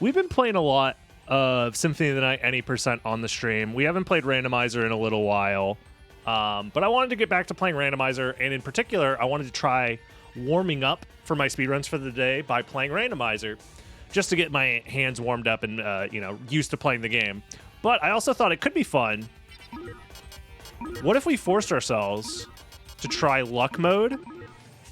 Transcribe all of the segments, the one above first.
we've been playing a lot of Symphony of the Night any percent on the stream. We haven't played Randomizer in a little while, but I wanted to get back to playing Randomizer, and in particular, I wanted to try warming up for my speedruns for the day by playing Randomizer, just to get my hands warmed up and used to playing the game. But I also thought it could be fun. What if we forced ourselves to try luck mode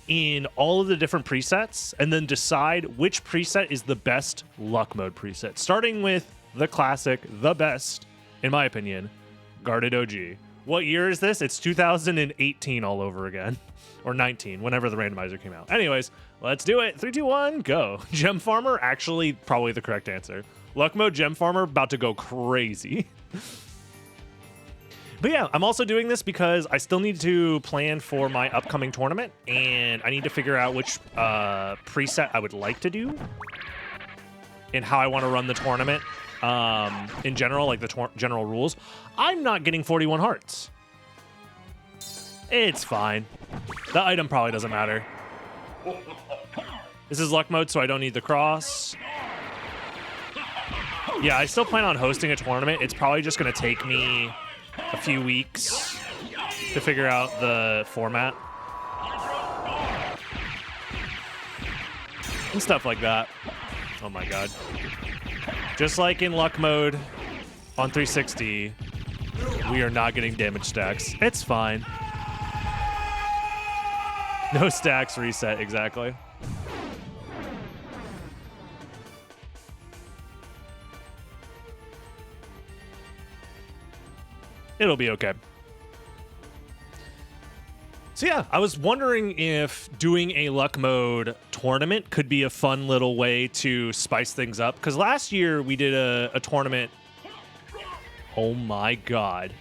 in all of the different presets and then decide which preset is the best luck mode preset, starting with the classic, the best, in my opinion, Guarded OG. What year is this? It's 2018 all over again. Or 19, whenever the randomizer came out. Anyways, let's do it. 3, 2, 1, go. Gem Farmer, actually probably the correct answer. Luck mode, Gem Farmer, about to go crazy. But yeah, I'm also doing this because I still need to plan for my upcoming tournament, and I need to figure out which preset I would like to do and how I want to run the tournament in general, like the general rules. I'm not getting 41 hearts. It's fine. The item probably doesn't matter. This is luck mode, so I don't need the cross. Yeah, I still plan on hosting a tournament. It's probably just going to take me a few weeks to figure out the format and stuff like that. Oh my god. Just like in luck mode on 360, we are not getting damage stacks. It's fine. No stacks reset, exactly. It'll be okay. So yeah, I was wondering if doing a luck mode tournament could be a fun little way to spice things up. Because last year we did a tournament. Oh my god.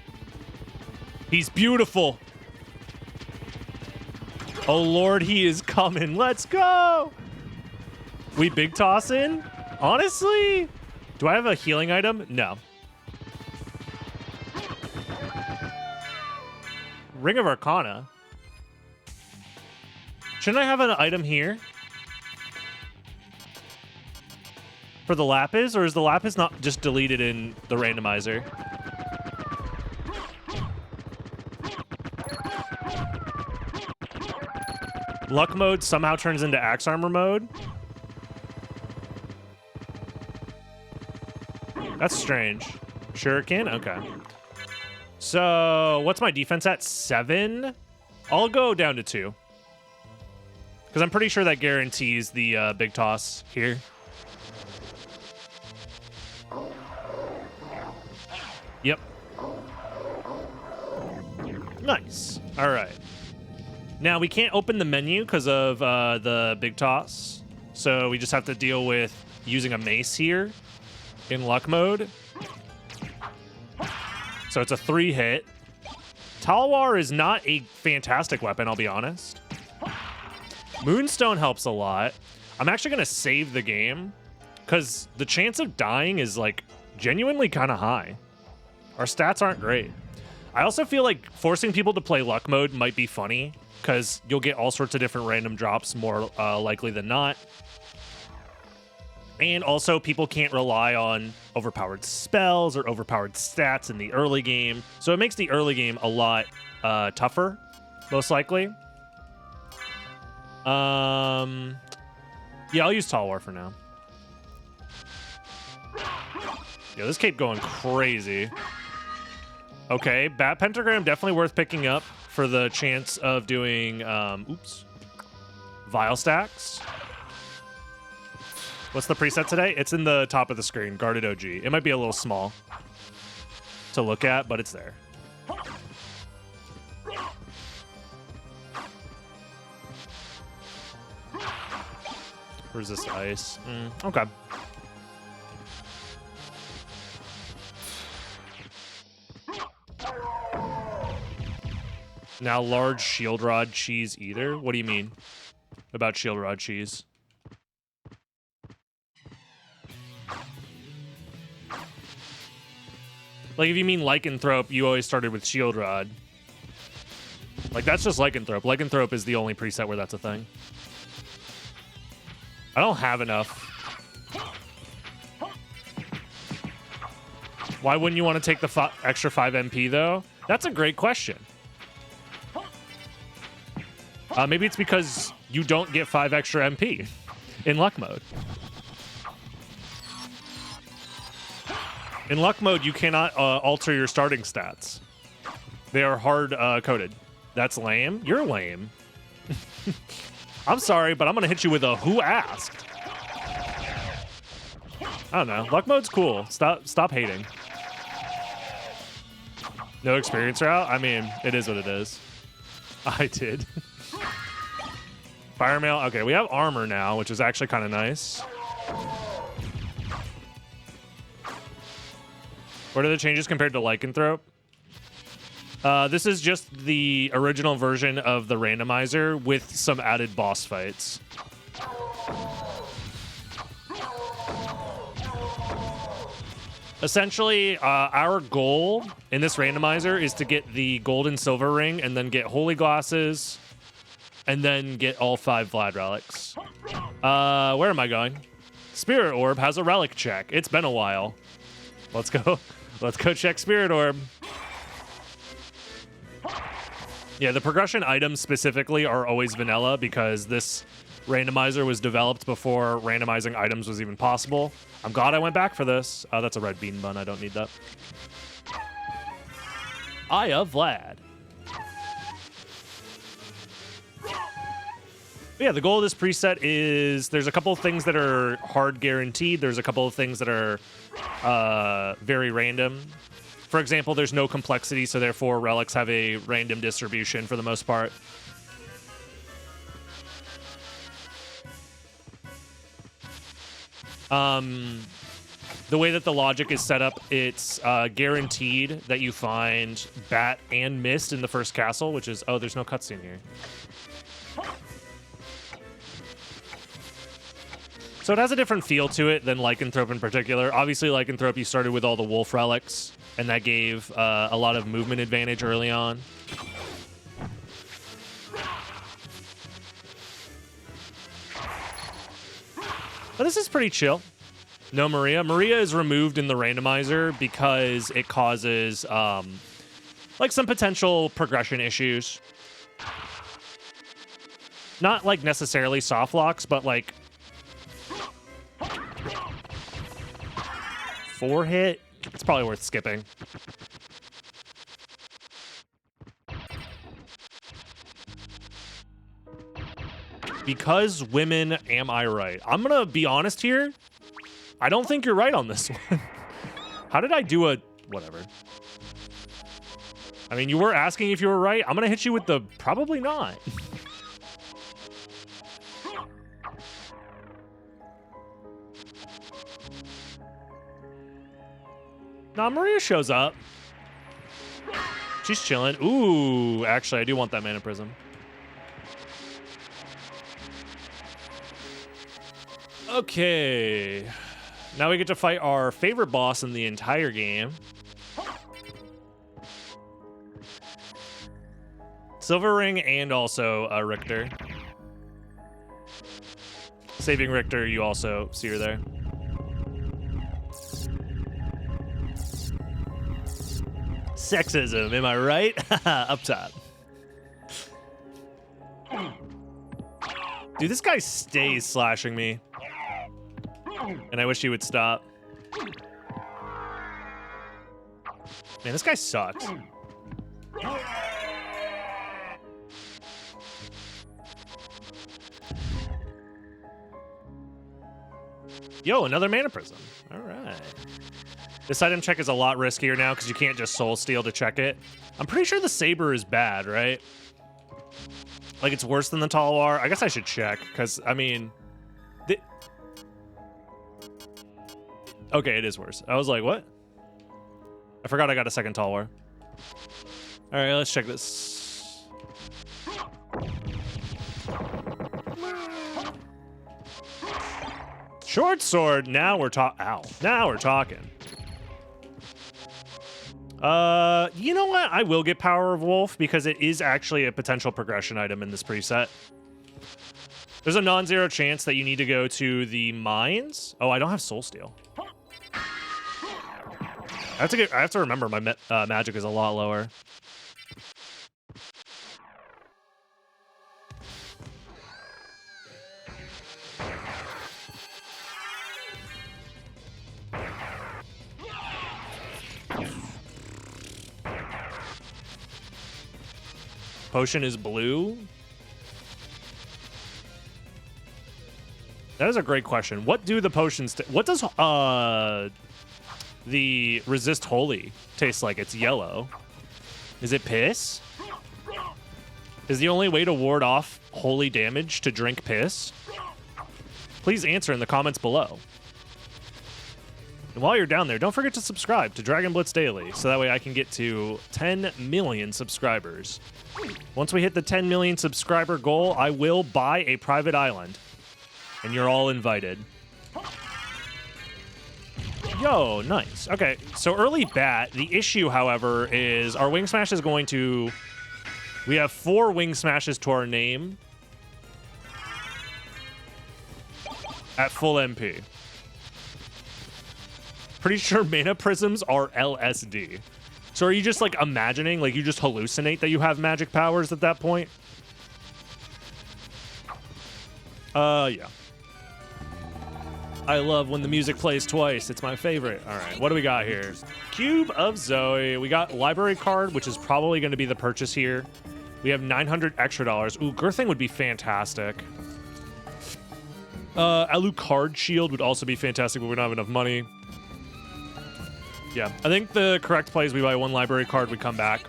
He's beautiful. Oh lord, he is coming. Let's go. We big toss in? Honestly? Do I have a healing item? No. Ring of Arcana. Shouldn't I have an item here? For the Lapis? Or is the Lapis not just deleted in the randomizer? Luck mode somehow turns into axe armor mode. That's strange. Shuriken? Okay. So, what's my defense at? 7? I'll go down to 2. Because I'm pretty sure that guarantees the big toss here. Yep. Nice. All right. Now, we can't open the menu because of the big toss. So, we just have to deal with using a mace here in luck mode. So it's a 3-hit. Talwar is not a fantastic weapon, I'll be honest. Moonstone helps a lot. I'm actually going to save the game because the chance of dying is like genuinely kind of high. Our stats aren't great. I also feel like forcing people to play luck mode might be funny because you'll get all sorts of different random drops more likely than not. And also, people can't rely on overpowered spells or overpowered stats in the early game. So it makes the early game a lot tougher, most likely. Yeah, I'll use Talwar for now. Yeah, this cape going crazy. Okay, Bat Pentagram definitely worth picking up for the chance of doing, Vile Stacks. What's the preset today? It's in the top of the screen, Guarded OG. It might be a little small to look at, but it's there. Resist ice. Okay. Now large shield rod cheese either? What do you mean about shield rod cheese? Like, if you mean Lycanthrope, you always started with Shield Rod. Like, that's just Lycanthrope. Lycanthrope is the only preset where that's a thing. I don't have enough. Why wouldn't you want to take the extra 5 MP, though? That's a great question. Maybe it's because you don't get 5 extra MP in luck mode. In luck mode, you cannot alter your starting stats. They are hard coded. That's lame. You're lame. I'm sorry, but I'm going to hit you with a who asked. I don't know. Luck mode's cool. Stop hating. No experience route? I mean, it is what it is. I did. Fire mail. Okay, we have armor now, which is actually kind of nice. What are the changes compared to Lycanthrope? This is just the original version of the randomizer with some added boss fights. Essentially, our goal in this randomizer is to get the gold and silver ring and then get holy glasses and then get all 5 Vlad relics. Where am I going? Spirit Orb has a relic check. It's been a while. Let's go. Let's go check Spirit Orb. Yeah, the progression items specifically are always vanilla because this randomizer was developed before randomizing items was even possible. I'm glad I went back for this. Oh, that's a red bean bun. I don't need that. Eye of Vlad. But yeah, the goal of this preset is there's a couple of things that are hard guaranteed. There's a couple of things that are very random. For example, there's no complexity, so therefore relics have a random distribution for the most part. The way that the logic is set up, it's guaranteed that you find Bat and Mist in the first castle, which is... Oh, there's no cutscene here. So it has a different feel to it than Lycanthrope in particular. Obviously, Lycanthrope, you started with all the wolf relics, and that gave a lot of movement advantage early on. But this is pretty chill. No Maria. Maria is removed in the randomizer because it causes like some potential progression issues. Not like necessarily soft locks, but like 4 hit. It's probably worth skipping. Because women, am I right? I'm gonna be honest here. I don't think you're right on this one. How did I do a... Whatever. I mean, you were asking if you were right. I'm gonna hit you with the probably not. Nah, Maria shows up. She's chilling. Ooh, actually, I do want that Mana Prism. Okay. Now we get to fight our favorite boss in the entire game. Silver Ring and also Richter. Saving Richter, you also see her there. Sexism, am I right? Up top. Dude, this guy stays slashing me. And I wish he would stop. Man, this guy sucks. Yo, another Mana Prism. All right. This item check is a lot riskier now because you can't just soul steal to check it. I'm pretty sure the saber is bad, right? Like, it's worse than the Talwar. I guess I should check because, I mean... Okay, it is worse. I was like, what? I forgot I got a second Talwar. All right, let's check this. Short sword. Now we're talking. Ow. Now we're talking. You know what? I will get Power of Wolf because it is actually a potential progression item in this preset. There's a non-zero chance that you need to go to the mines. Oh, I don't have Soul Steal. I have to remember my magic is a lot lower. Potion is blue? That is a great question. What do the potions... what does the resist holy taste like? It's yellow. Is it piss? Is the only way to ward off holy damage to drink piss? Please answer in the comments below. And while you're down there, don't forget to subscribe to Dragon Blitz Daily, so that way I can get to 10 million subscribers. Once we hit the 10 million subscriber goal, I will buy a private island. And you're all invited. Yo, nice. Okay, so early bat. The issue, however, is our Wing Smash is going to... We have 4 Wing Smashes to our name. At full MP. Pretty sure mana prisms are LSD. So are you just, like, imagining, like, you just hallucinate that you have magic powers at that point? Yeah. I love when the music plays twice. It's my favorite. All right, what do we got here? Cube of Zoe. We got library card, which is probably going to be the purchase here. We have 900 extra dollars. Ooh, Girthing would be fantastic. Alucard Shield would also be fantastic, but we don't have enough money. Yeah, I think the correct play is we buy 1 library card, we come back.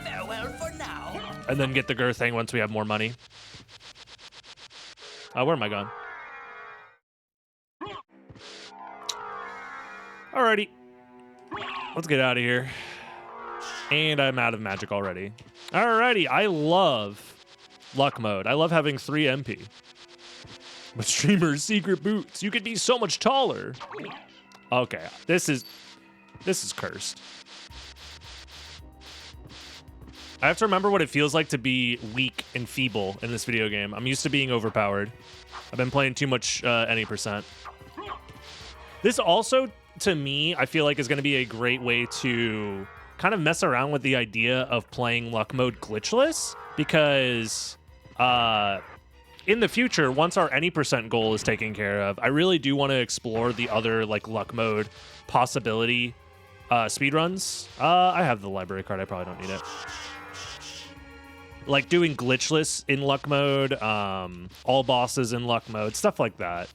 Farewell for now. And then get the Girthing once we have more money. Where am I going? Alrighty. Let's get out of here. And I'm out of magic already. Alrighty, I love luck mode. I love having 3 MP. But streamers, secret boots. You could be so much taller. Okay, this is cursed. I have to remember what it feels like to be weak and feeble in this video game. I'm used to being overpowered. I've been playing too much any percent. This also, to me, I feel like is going to be a great way to kind of mess around with the idea of playing luck mode glitchless, because in the future, once our any percent goal is taken care of, I really do want to explore the other like luck mode possibility speedruns. I have the library card. I probably don't need it. Like doing glitchless in luck mode, all bosses in luck mode, stuff like that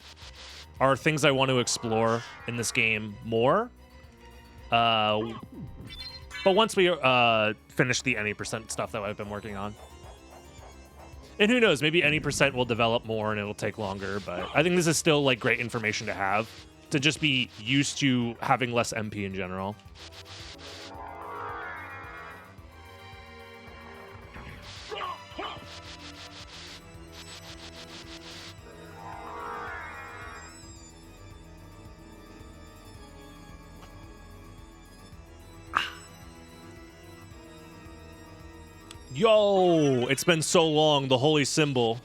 are things I want to explore in this game more. But once we finish the any percent stuff that I've been working on. And who knows, maybe any percent will develop more and it'll take longer, but I think this is still like great information to have, to just be used to having less MP in general. Yo, it's been so long, the holy symbol.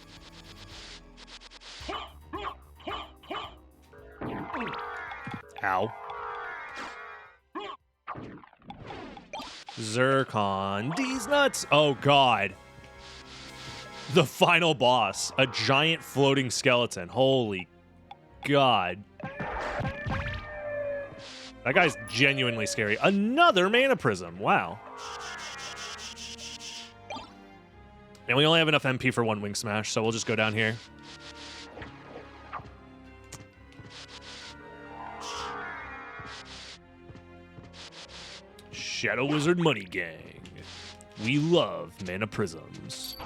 Ow. Zircon. These nuts. Oh, God. The final boss. A giant floating skeleton. Holy God. That guy's genuinely scary. Another mana prism. Wow. And we only have enough MP for 1 Wing Smash, so we'll just go down here. Shadow Wizard Money Gang. We love mana prisms.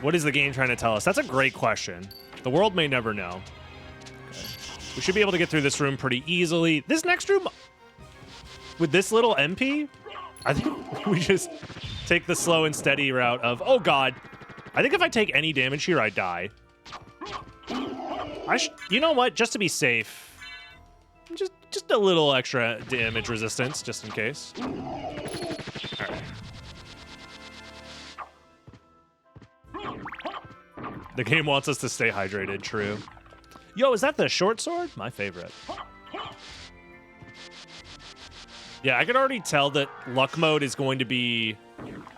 What is the game trying to tell us? That's a great question. The world may never know. We should be able to get through this room pretty easily. This next room, with this little MP, I think we just take the slow and steady route of, oh God, I think if I take any damage here, I die. You know what? Just to be safe, just a little extra damage resistance, just in case. All right. The game wants us to stay hydrated, true. Yo, is that the short sword? My favorite. Yeah, I can already tell that luck mode is going to be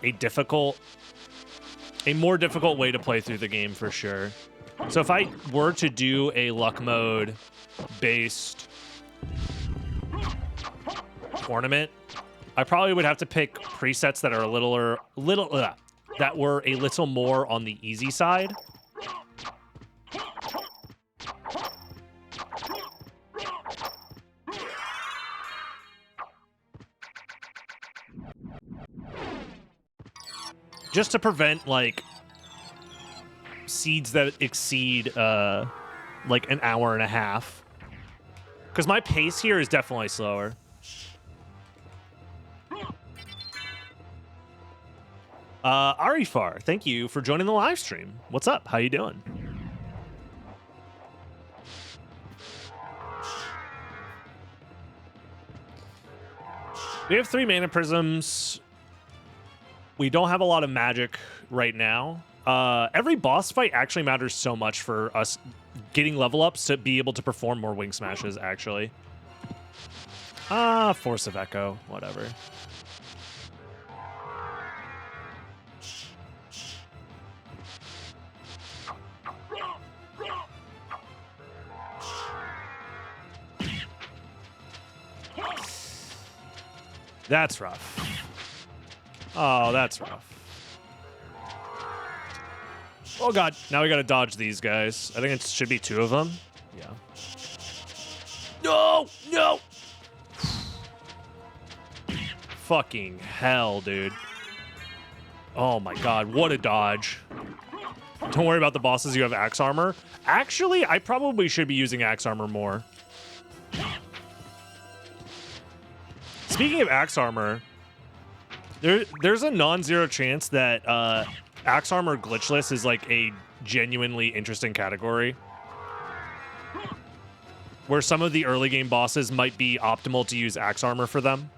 a more difficult way to play through the game for sure. So if I were to do a luck mode based tournament, I probably would have to pick presets that are that were a little more on the easy side. Just to prevent, like, seeds that exceed, like, an hour and a half. Because my pace here is definitely slower. Arifar, thank you for joining the live stream. What's up? How you doing? We have 3 mana prisms. We don't have a lot of magic right now. Every boss fight actually matters so much for us getting level ups to be able to perform more wing smashes, actually. Force of Echo, whatever. That's rough. Oh, that's rough. Oh god, now we gotta dodge these guys. I think it should be 2 of them. Yeah. No! No! Fucking hell, dude. Oh my god, what a dodge. Don't worry about the bosses, you have axe armor. Actually, I probably should be using axe armor more. Speaking of axe armor, there's a non-zero chance that axe armor glitchless is like a genuinely interesting category where some of the early game bosses might be optimal to use axe armor for them,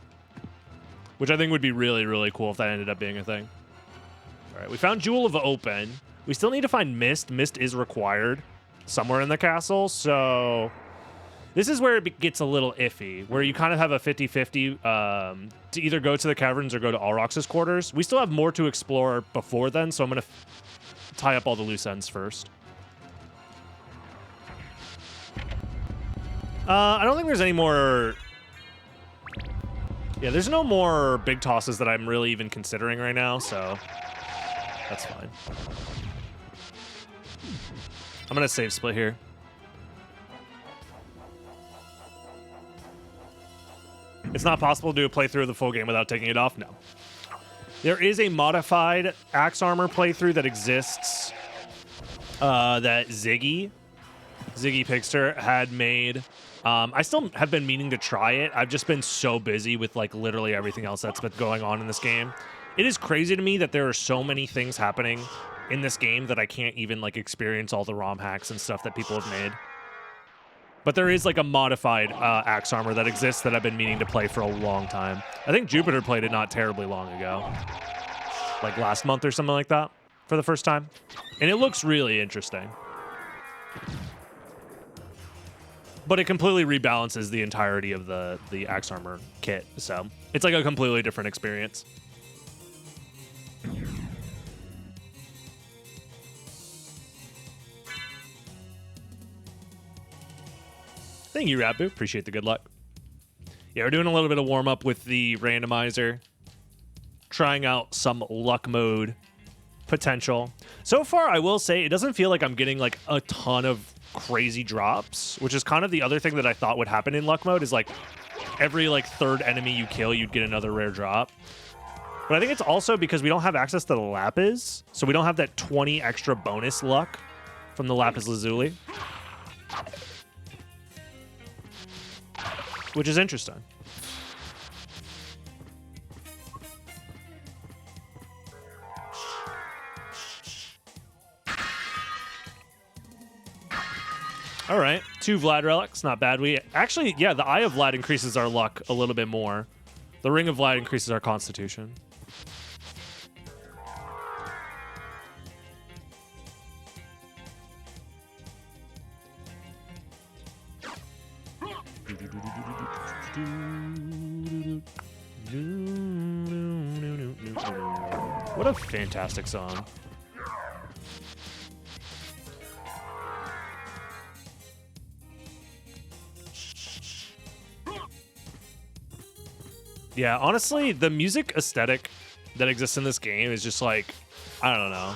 which I think would be really, really cool if that ended up being a thing. All right, we found Jewel of Open. We still need to find Mist. Mist is required somewhere in the castle, so this is where it gets a little iffy, where you kind of have a 50-50 to either go to the caverns or go to Alrox's quarters. We still have more to explore before then, so I'm going to tie up all the loose ends first. I don't think there's any more... Yeah, there's no more big tosses that I'm really even considering right now, so that's fine. I'm going to save split here. It's not possible to do a playthrough of the full game without taking it off? No. There is a modified axe armor playthrough that exists that Ziggy Pigster had made. I still have been meaning to try it. I've just been so busy with like literally everything else that's been going on in this game. It is crazy to me that there are so many things happening in this game that I can't even like experience all the ROM hacks and stuff that people have made. But there is like a modified axe armor that exists that I've been meaning to play for a long time. I think Jupiter played it not terribly long ago. Like last month or something like that for the first time. And it looks really interesting. But it completely rebalances the entirety of the axe armor kit. So it's like a completely different experience. Thank you, Rabu. Appreciate the good luck. Yeah, we're doing a little bit of warm-up with the randomizer. Trying out some luck mode potential. So far, I will say, it doesn't feel like I'm getting like a ton of crazy drops, which is kind of the other thing that I thought would happen in luck mode is like every like 3rd enemy you kill, you'd get another rare drop. But I think it's also because we don't have access to the lapis, so we don't have that 20 extra bonus luck from the lapis lazuli. Which is interesting. All right, 2 Vlad relics, not bad. We actually, yeah, the Eye of Vlad increases our luck a little bit more. The Ring of Vlad increases our constitution. What a fantastic song. Yeah, honestly, the music aesthetic that exists in this game is just like, I don't know.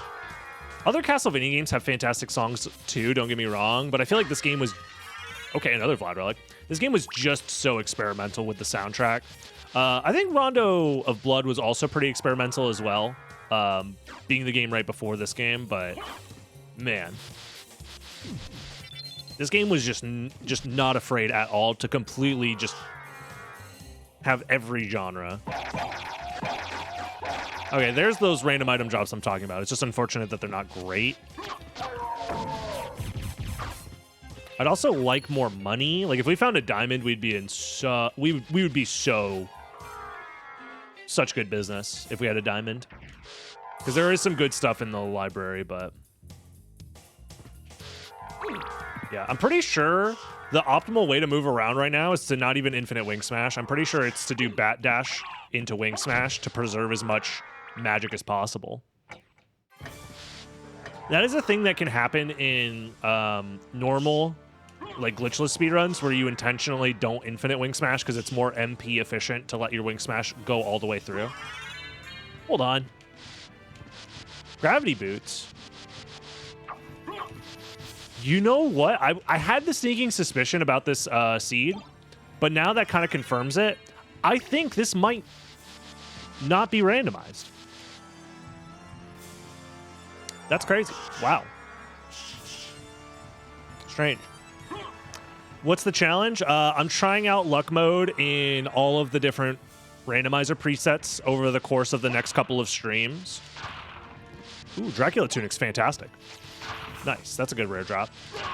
Other Castltevania games have fantastic songs too, don't get me wrong, but I feel like this game was... Okay, another Vlad Relic. This game was just so experimental with the soundtrack. I think Rondo of Blood was also pretty experimental as well, being the game right before this game, but man. This game was just not afraid at all to completely just have every genre. Okay, there's those random item drops I'm talking about. It's just unfortunate that they're not great. I'd also like more money. Like if we found a diamond, we'd be in we would be such good business if we had a diamond. Because there is some good stuff in the library, but yeah, I'm pretty sure the optimal way to move around right now is to not even infinite wing smash. I'm pretty sure it's to do bat dash into wing smash to preserve as much magic as possible. That is a thing that can happen in normal, like glitchless speedruns where you intentionally don't infinite wing smash because it's more MP efficient to let your wing smash go all the way through. Hold on. Gravity boots. You know what? I had the sneaking suspicion about this seed, but now that kind of confirms it. I think this might not be randomized. That's crazy. Wow. Strange. What's the challenge? I'm trying out luck mode in all of the different randomizer presets over the course of the next couple of streams. Ooh, Dracula Tunic's fantastic. Nice. That's a good rare drop.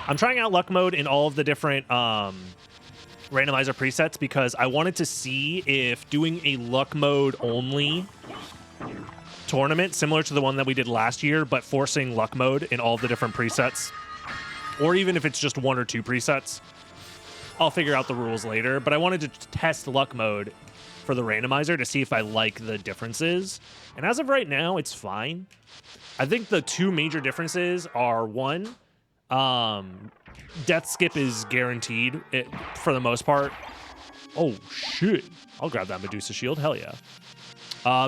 I'm trying out luck mode in all of the different randomizer presets because I wanted to see if doing a luck mode only tournament, similar to the one that we did last year, but forcing luck mode in all of the different presets, or even if it's just one or two presets. I'll figure out the rules later, but I wanted to test luck mode for the randomizer to see if I like the differences. And as of right now, it's fine. I think the two major differences are, one, death skip is guaranteed for the most part. Oh, shit. I'll grab that Medusa shield. Hell yeah.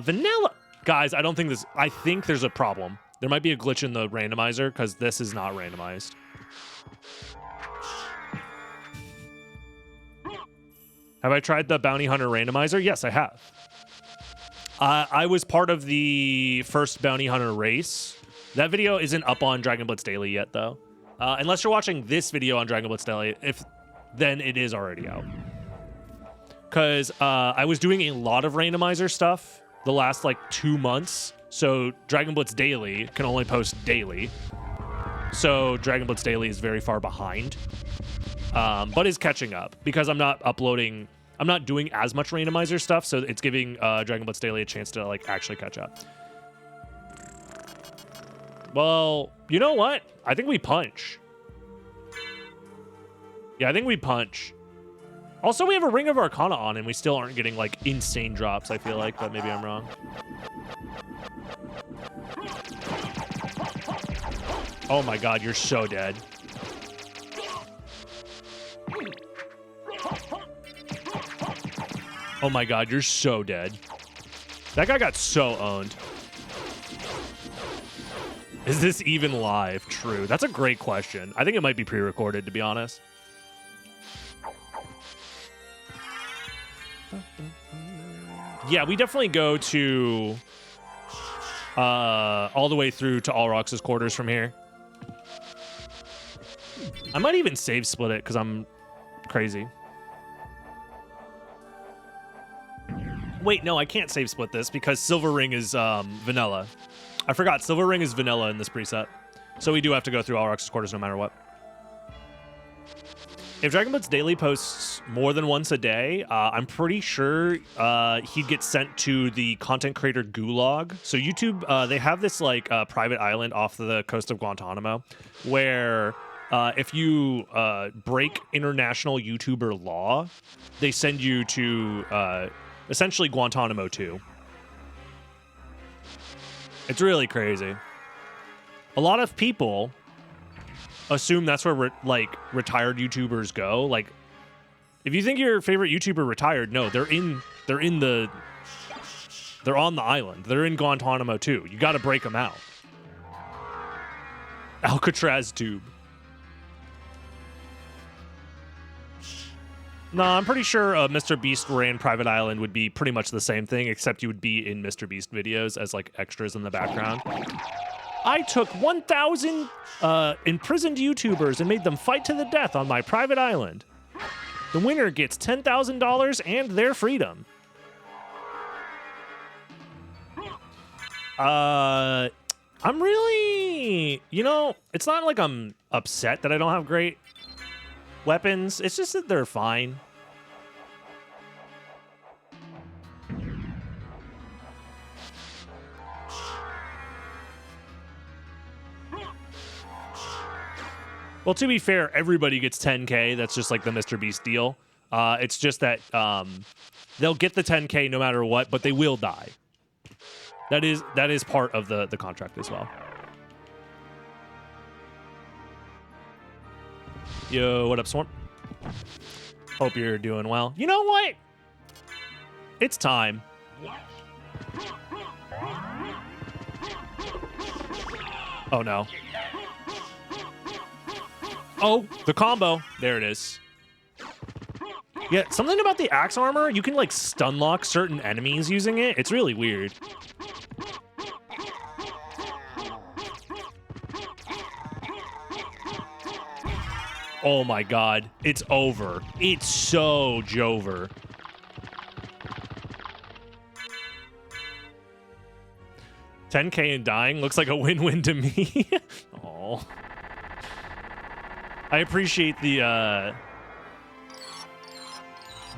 Vanilla. Guys, I think there's a problem. There might be a glitch in the randomizer because this is not randomized. Have I tried the Bounty Hunter randomizer? Yes, I have. I was part of the first Bounty Hunter race. That video isn't up on Dragon Blitz Daily yet, though. Unless you're watching this video on Dragon Blitz Daily, then it is already out. Because I was doing a lot of randomizer stuff the last, 2 months. So Dragon Blitz Daily can only post daily. So Dragon Blitz Daily is very far behind. But is catching up because I'm not doing as much randomizer stuff, so it's giving Dragon Blitz Daily a chance to actually catch up. Well, you know what? I think we punch. Yeah, I think we punch. Also, we have a Ring of Arcana on, and we still aren't getting insane drops, I feel like, but maybe I'm wrong. Oh my god, you're so dead. Oh my god, you're so dead. That guy got so owned. Is this even live? True. That's a great question. I think it might be pre-recorded, to be honest. Yeah, we definitely go to all the way through to Alrox's quarters from here. I might even save split it because I'm crazy. Wait, no, I can't save split this because Silver Ring is vanilla. I forgot, Silver Ring is vanilla in this preset. So we do have to go through Alrox's quarters no matter what. If Dragon Blitz Daily posts more than once a day, I'm pretty sure he'd get sent to the content creator gulag. So YouTube, they have this private island off the coast of Guantanamo where if you break international YouTuber law, they send you to essentially Guantanamo 2. It's really crazy. A lot of people assume that's where retired YouTubers go. Like, if you think your favorite YouTuber retired, no, they're on the island. They're in Guantanamo 2. You got to break them out. Alcatraz tube. No, I'm pretty sure Mr. Beast ran Private Island would be pretty much the same thing, except you would be in Mr. Beast videos as like extras in the background. I took 1,000 imprisoned YouTubers and made them fight to the death on my private island. The winner gets $10,000 and their freedom. I'm really, it's not like I'm upset that I don't have great weapons. It's just that they're fine. Well, to be fair, everybody gets 10K. That's just like the Mr. Beast deal. It's just that they'll get the 10K no matter what, but they will die. That is part of the contract as well. Yo, what up, Swarm? Hope you're doing well. You know what? It's time. Oh, no. Oh, the combo. There it is. Yeah, something about the axe armor, you can like stun lock certain enemies using it. It's really weird. Oh my god, it's over. It's so Jover. $10K and dying looks like a win-win to me. Oh. I appreciate the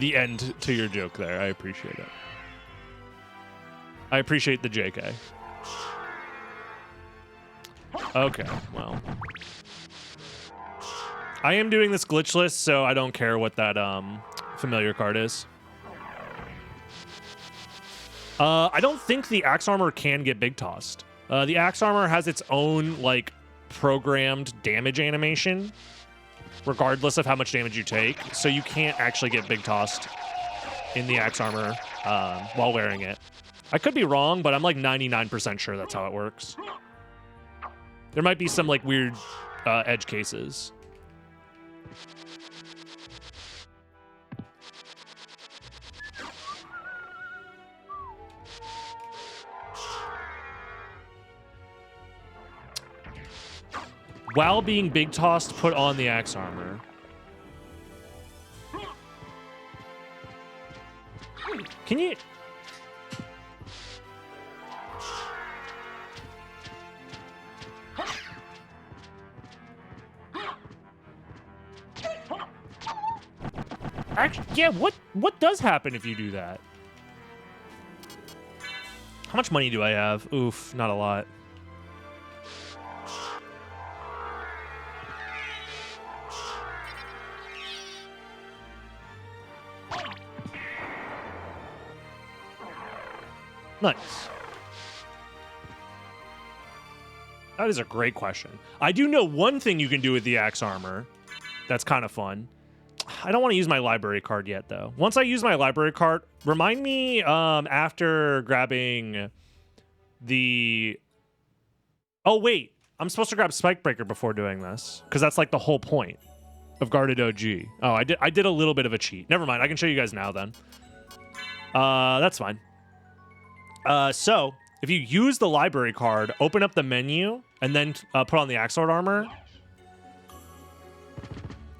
end to your joke there. I appreciate it. I appreciate the JK. Okay, well. I am doing this glitchless, so I don't care what that familiar card is. I don't think the axe armor can get big tossed. The axe armor has its own like programmed damage animation, regardless of how much damage you take. So you can't actually get big tossed in the axe armor while wearing it. I could be wrong, but I'm like 99% sure that's how it works. There might be some like weird edge cases. While being big tossed, put on the axe armor. Can you... Actually, yeah, what does happen if you do that? How much money do I have? Oof, not a lot. Nice. That is a great question. I do know one thing you can do with the axe armor. That's kind of fun. I don't want to use my library card yet, though. Once I use my library card, remind me after grabbing the... Oh, wait. I'm supposed to grab Spike Breaker before doing this, because that's like the whole point of Guarded OG. Oh, I did a little bit of a cheat. Never mind. I can show you guys now, then. That's fine. So, if you use the library card, open up the menu, and then put on the axe sword armor.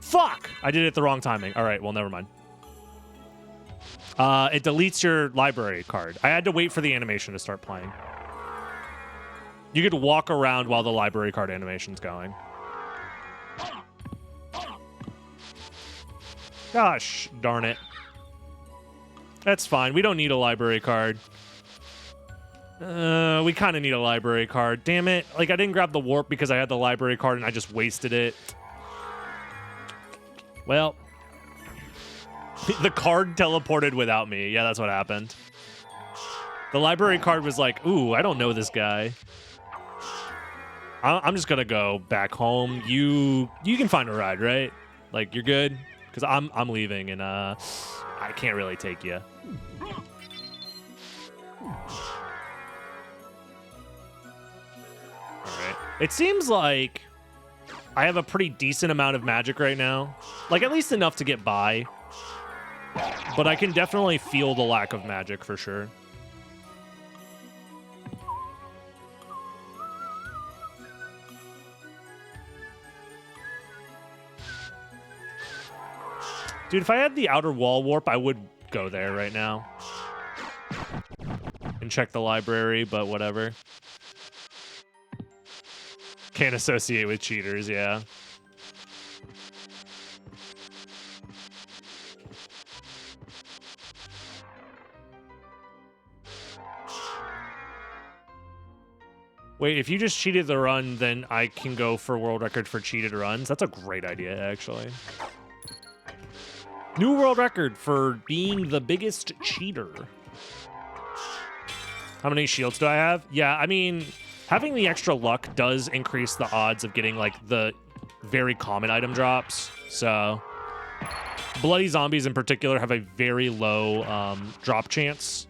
Fuck! I did it at the wrong timing. All right, well, never mind. It deletes your library card. I had to wait for the animation to start playing. You could walk around while the library card animation's going. Gosh, darn it. That's fine. We don't need a library card. We kind of need a library card. Damn it. Like, I didn't grab the warp because I had the library card and I just wasted it. Well, the card teleported without me. Yeah, that's what happened. The library card was like, ooh, I don't know this guy. I'm just gonna go back home. You can find a ride, right? Like, you're good? Because I'm leaving, and I can't really take you. Alright. It seems like I have a pretty decent amount of magic right now. Like, at least enough to get by. But I can definitely feel the lack of magic for sure. Dude, if I had the outer wall warp, I would go there right now. And check the library, but whatever. Can't associate with cheaters, yeah. Wait, if you just cheated the run, then I can go for world record for cheated runs? That's a great idea, actually. New world record for being the biggest cheater. How many shields do I have? Yeah, I mean, having the extra luck does increase the odds of getting, like, the very common item drops. So, bloody zombies in particular have a very low drop chance.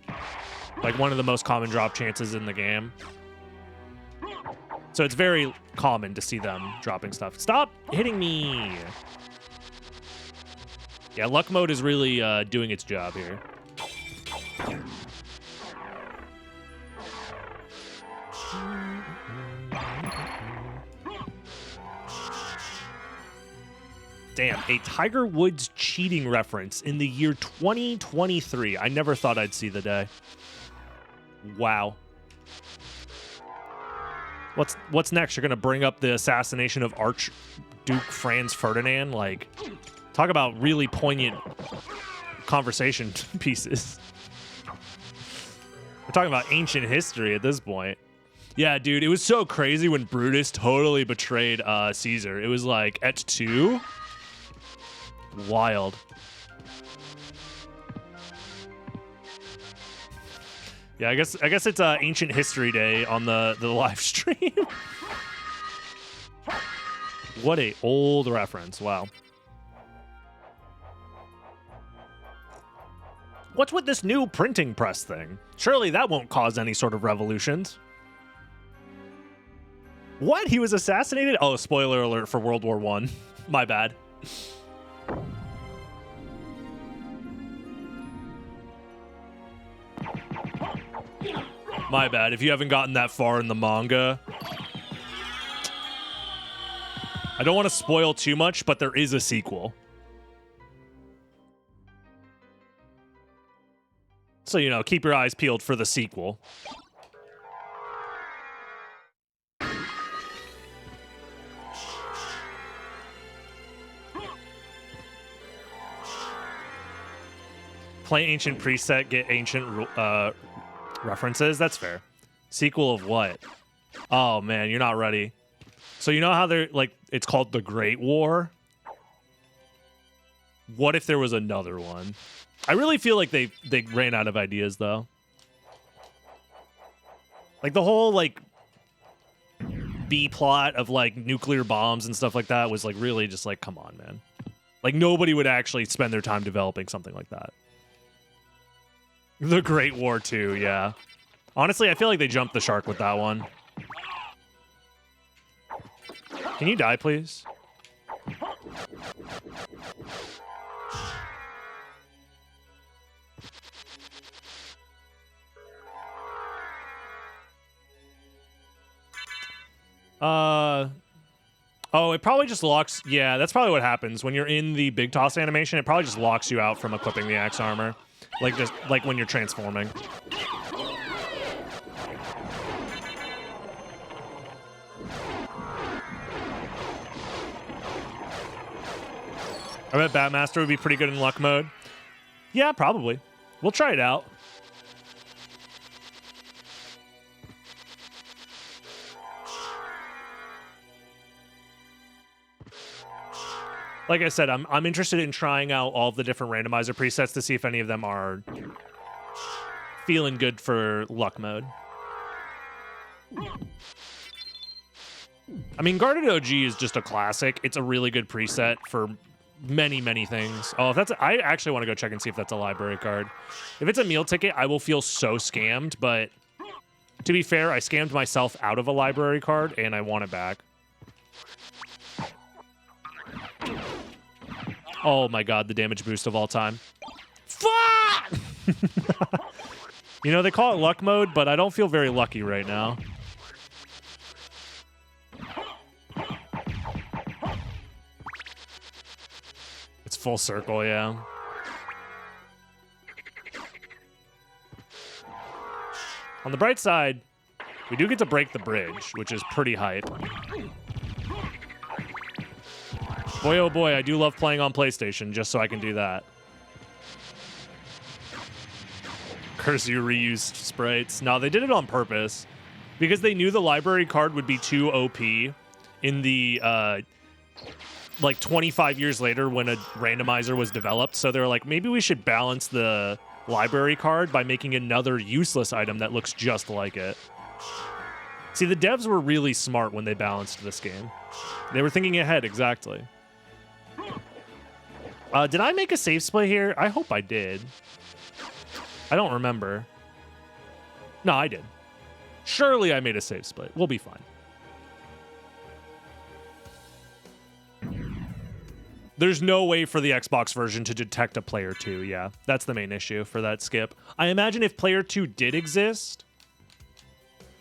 Like, one of the most common drop chances in the game. So it's very common to see them dropping stuff. Stop hitting me! Yeah, luck mode is really doing its job here. Damn, a Tiger Woods cheating reference in the year 2023. I never thought I'd see the day. Wow. What's next? You're gonna bring up the assassination of Archduke Franz Ferdinand? Like, talk about really poignant conversation pieces. We're talking about ancient history at this point. Yeah, dude, it was so crazy when Brutus totally betrayed Caesar. It was like at 2. Wild. Yeah, I guess it's ancient history day on the live stream. What a old reference. Wow. What's with this new printing press thing? Surely that won't cause any sort of revolutions. What? He was assassinated? Oh, spoiler alert for World War I. My bad. My bad. If you haven't gotten that far in the manga. I don't want to spoil too much, but there is a sequel. So, you know, keep your eyes peeled for the sequel. Play ancient preset, get ancient references. That's fair. Sequel of what? Oh, man, you're not ready. So you know how they're, like, it's called the Great War? What if there was another one? I really feel like they ran out of ideas, though. Like, the whole, like, B-plot of, like, nuclear bombs and stuff like that was, like, really just, like, come on, man. Like, nobody would actually spend their time developing something like that. The Great War 2, yeah. Honestly, I feel like they jumped the shark with that one. Can you die, please? Oh, it probably just locks... Yeah, that's probably what happens. When you're in the big toss animation, it probably just locks you out from equipping the axe armor. Like, just like when you're transforming. I bet Batmaster would be pretty good in luck mode. Yeah, probably. We'll try it out. Like I said, I'm interested in trying out all of the different randomizer presets to see if any of them are feeling good for luck mode. I mean, Guarded OG is just a classic. It's a really good preset for many, many things. Oh, if that's I actually want to go check and see if that's a library card. If it's a meal ticket, I will feel so scammed, but to be fair, I scammed myself out of a library card and I want it back. Oh my god, the damage boost of all time. Fuck! You know, they call it luck mode, but I don't feel very lucky right now. It's full circle, yeah. On the bright side, we do get to break the bridge, which is pretty hype. Boy, oh boy, I do love playing on PlayStation just so I can do that. Curse you, reused sprites. No, they did it on purpose because they knew the library card would be too OP in the, like 25 years later when a randomizer was developed. So they were like, maybe we should balance the library card by making another useless item that looks just like it. See, the devs were really smart when they balanced this game. They were thinking ahead, exactly. Did I make a save split here? I hope I did. I don't remember. No, I did. Surely I made a save split. We'll be fine. There's no way for the Xbox version to detect a player 2. Yeah, that's the main issue for that skip. I imagine if player 2 did exist,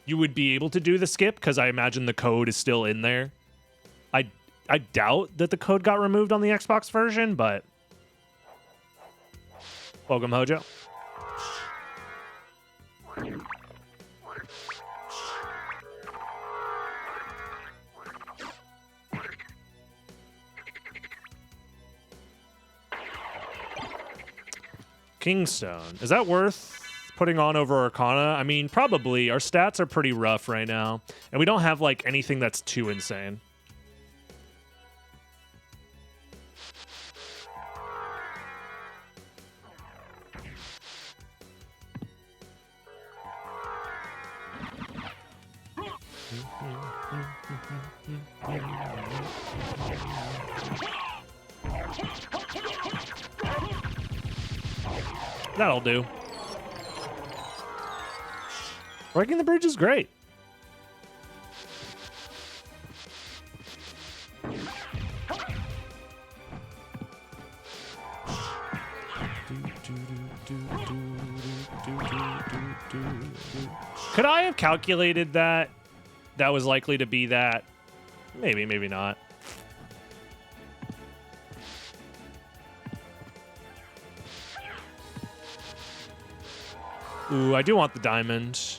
you would be able to do the skip because I imagine the code is still in there. I doubt that the code got removed on the Xbox version, but welcome, Hojo. Kingstone. Is that worth putting on over Arcana? I mean, probably. Our stats are pretty rough right now, and we don't have, like, anything that's too insane. That'll do. Breaking the bridge is great. Could I have calculated that that was likely to be that? Maybe, maybe not. Ooh, I do want the diamond.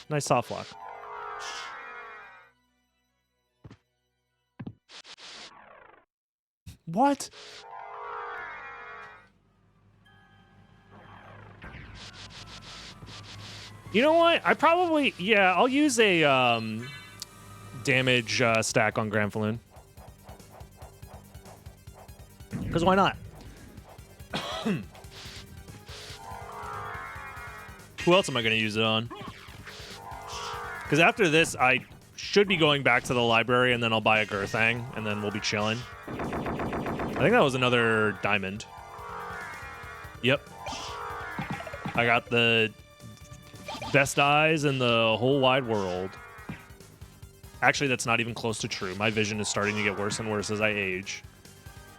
Nice soft lock. What? You know what? I probably, yeah, I'll use a damage stack on Granfaloon. Because why not? Who else am I going to use it on? Because after this, I should be going back to the library, and then I'll buy a Gurthang, and then we'll be chilling. I think that was another diamond. Yep. I got the best eyes in the whole wide world. Actually, that's not even close to true. My vision is starting to get worse and worse as I age.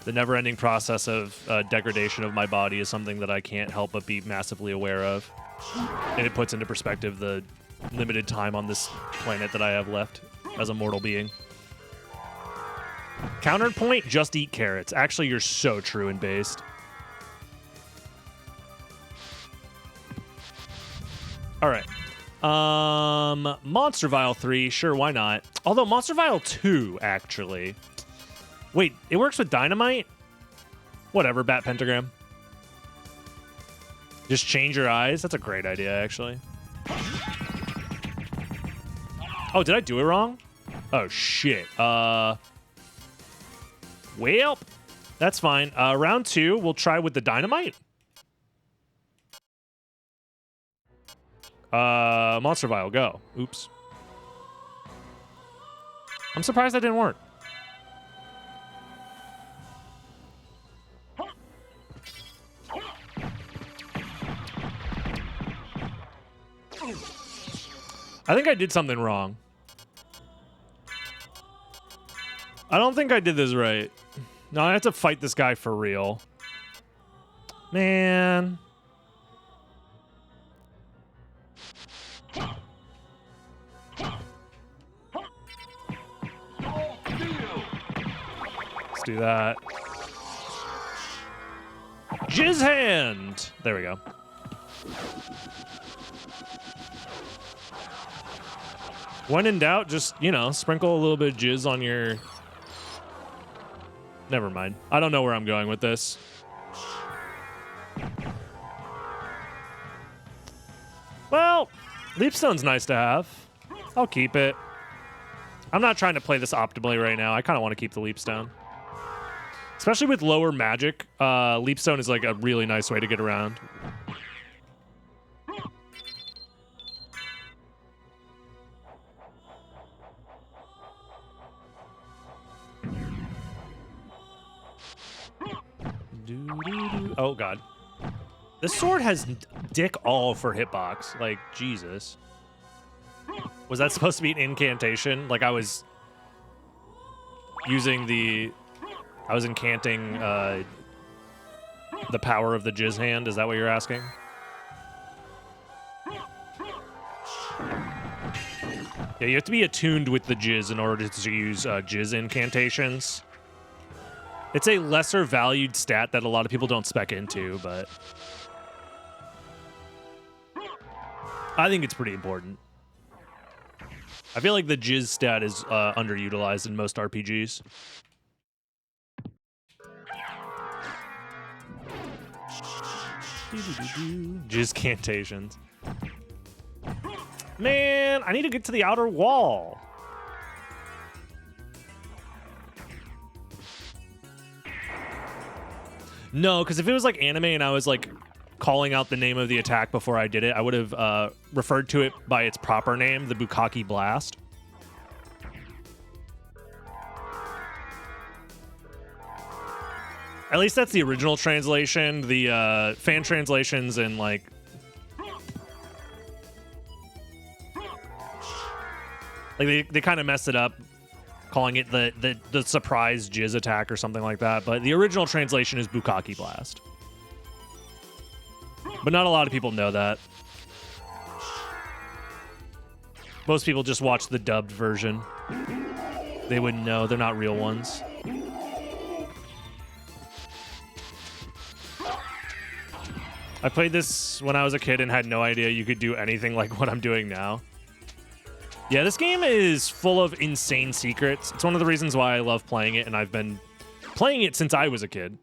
The never-ending process of degradation of my body is something that I can't help but be massively aware of. And it puts into perspective the limited time on this planet that I have left as a mortal being. Counterpoint, just eat carrots. Actually, you're so true and based. All right. Monster Vial 3, sure, why not? Although Monster Vial 2, actually. Wait, it works with dynamite? Whatever, Bat Pentagram. Just change your eyes? That's a great idea, actually. Oh, did I do it wrong? Oh, shit. Well, that's fine. Round 2, we'll try with the dynamite. Monster Vial, go. Oops. I'm surprised that didn't work. I think I did something wrong. I don't think I did this right. No, I have to fight this guy for real. Man. Let's do that. Jizz hand! There we go. When in doubt, just, you know, sprinkle a little bit of jizz on your... Never mind. I don't know where I'm going with this. Well, Leapstone's nice to have. I'll keep it. I'm not trying to play this optimally right now. I kind of want to keep the Leapstone. Especially with lower magic, Leapstone is like a really nice way to get around. Oh, God. This sword has dick all for hitbox. Like, Jesus. Was that supposed to be an incantation? Like, I was using the... I was incanting the power of the jizz hand. Is that what you're asking? Yeah, you have to be attuned with the jizz in order to use jizz incantations. It's a lesser valued stat that a lot of people don't spec into, but I think it's pretty important. I feel like the jizz stat is underutilized in most RPGs. Jizz cantations. Man, I need to get to the outer wall. No, because if it was like anime and I was like calling out the name of the attack before I did it, I would have referred to it by its proper name, the Bukkake Blast. At least that's the original translation. The fan translations and like... Like they kind of messed it up, calling it the surprise jizz attack or something like that. But the original translation is Bukkake Blast. But not a lot of people know that. Most people just watch the dubbed version. They wouldn't know. They're not real ones. I played this when I was a kid and had no idea you could do anything like what I'm doing now. Yeah, this game is full of insane secrets. It's one of the reasons why I love playing it, and I've been playing it since I was a kid,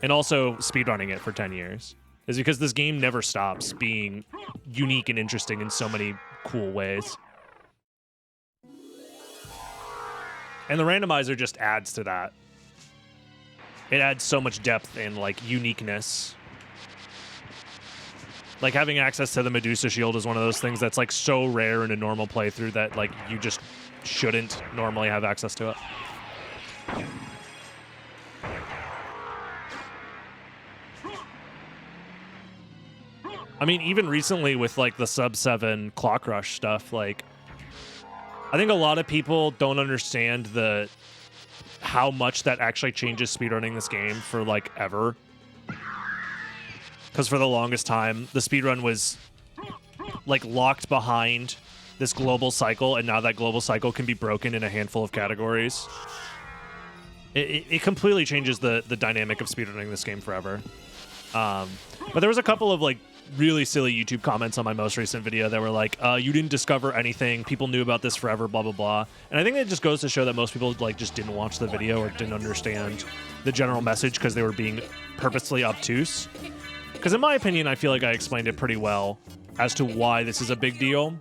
and also speedrunning it for 10 years, is because this game never stops being unique and interesting in so many cool ways. And the randomizer just adds to that. It adds so much depth and, like, uniqueness. Like, having access to the Medusa shield is one of those things that's, like, so rare in a normal playthrough that, like, you just shouldn't normally have access to it. I mean, even recently with, like, the Sub-7 Clock Rush stuff, like, I think a lot of people don't understand how much that actually changes speedrunning this game for, like, ever. Because for the longest time, the speedrun was, like, locked behind this global cycle, and now that global cycle can be broken in a handful of categories. It completely changes the dynamic of speedrunning this game forever. But there was a couple of, like, really silly YouTube comments on my most recent video that were like, you didn't discover anything, people knew about this forever, blah, blah, blah. And I think it just goes to show that most people, like, just didn't watch the video or didn't understand the general message because they were being purposely obtuse. Because in my opinion, I feel like I explained it pretty well as to why this is a big deal.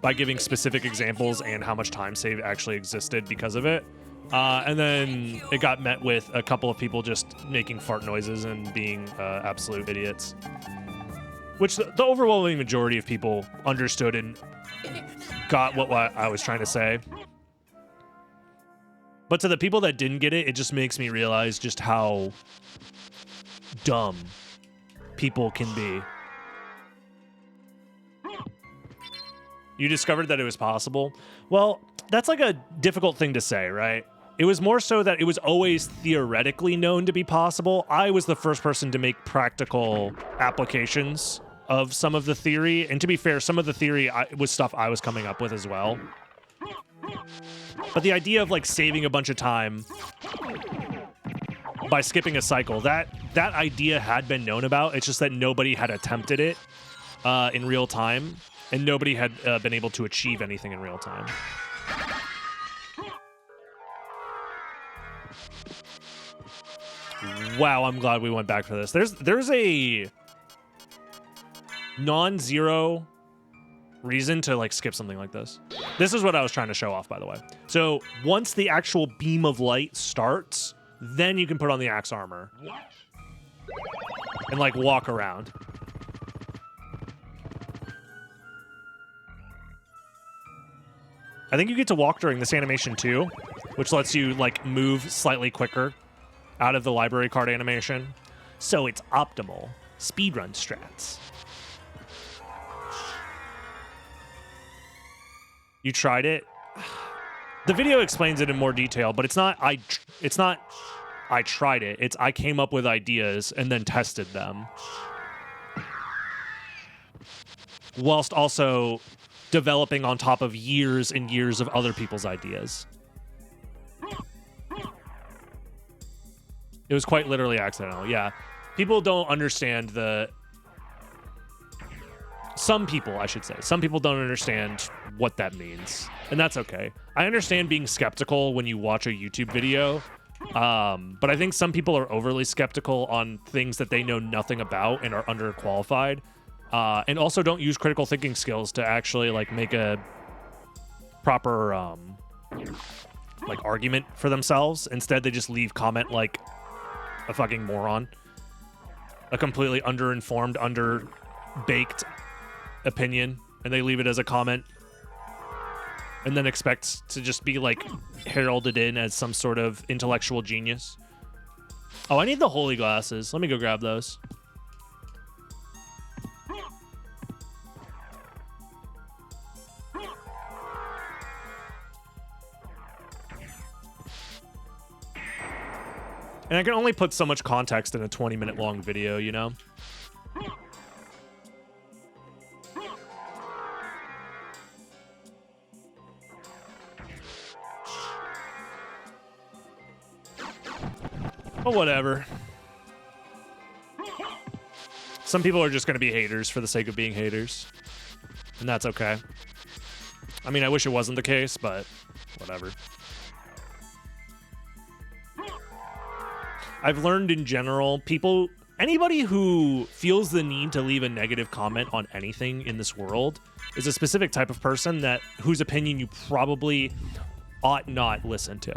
by giving specific examples and how much time save actually existed because of it. And then it got met with a couple of people just making fart noises and being absolute idiots. Which the overwhelming majority of people understood and got what I was trying to say. But to the people that didn't get it, it just makes me realize just how dumb people can be. You discovered that it was possible? Well, that's like a difficult thing to say, right? It was more so that it was always theoretically known to be possible. I was the first person to make practical applications of some of the theory. And to be fair, some of the theory was stuff I was coming up with as well. But the idea of like saving a bunch of time by skipping a cycle, that idea had been known about. It's just that nobody had attempted it in real time. And nobody had been able to achieve anything in real time. Wow, I'm glad we went back for this. There's a non-zero reason to like skip something like this. This is what I was trying to show off, by the way. So once the actual beam of light starts, then you can put on the axe armor and like walk around. I think you get to walk during this animation too, which lets you like move slightly quicker out of the library card animation. So it's optimal speedrun strats. You tried it? The video explains it in more detail, but it's not I tried it. It's I came up with ideas and then tested them. Whilst also developing on top of years and years of other people's ideas. It was quite literally accidental, yeah. People don't understand some people, I should say. Some people don't understand what that means, and that's okay. I understand being skeptical when you watch a YouTube video, but I think some people are overly skeptical on things that they know nothing about and are underqualified. And also don't use critical thinking skills to actually like make a proper like argument for themselves. Instead, they just leave comment like a fucking moron. A completely underinformed, underbaked opinion, and they leave it as a comment and then expect to just be like heralded in as some sort of intellectual genius. Oh, I need the holy glasses. Let me go grab those. And I can only put so much context in a 20-minute long video, you know? But whatever. Some people are just going to be haters for the sake of being haters. And that's okay. I mean, I wish it wasn't the case, but whatever. I've learned in general, anybody who feels the need to leave a negative comment on anything in this world is a specific type of person whose opinion you probably ought not listen to.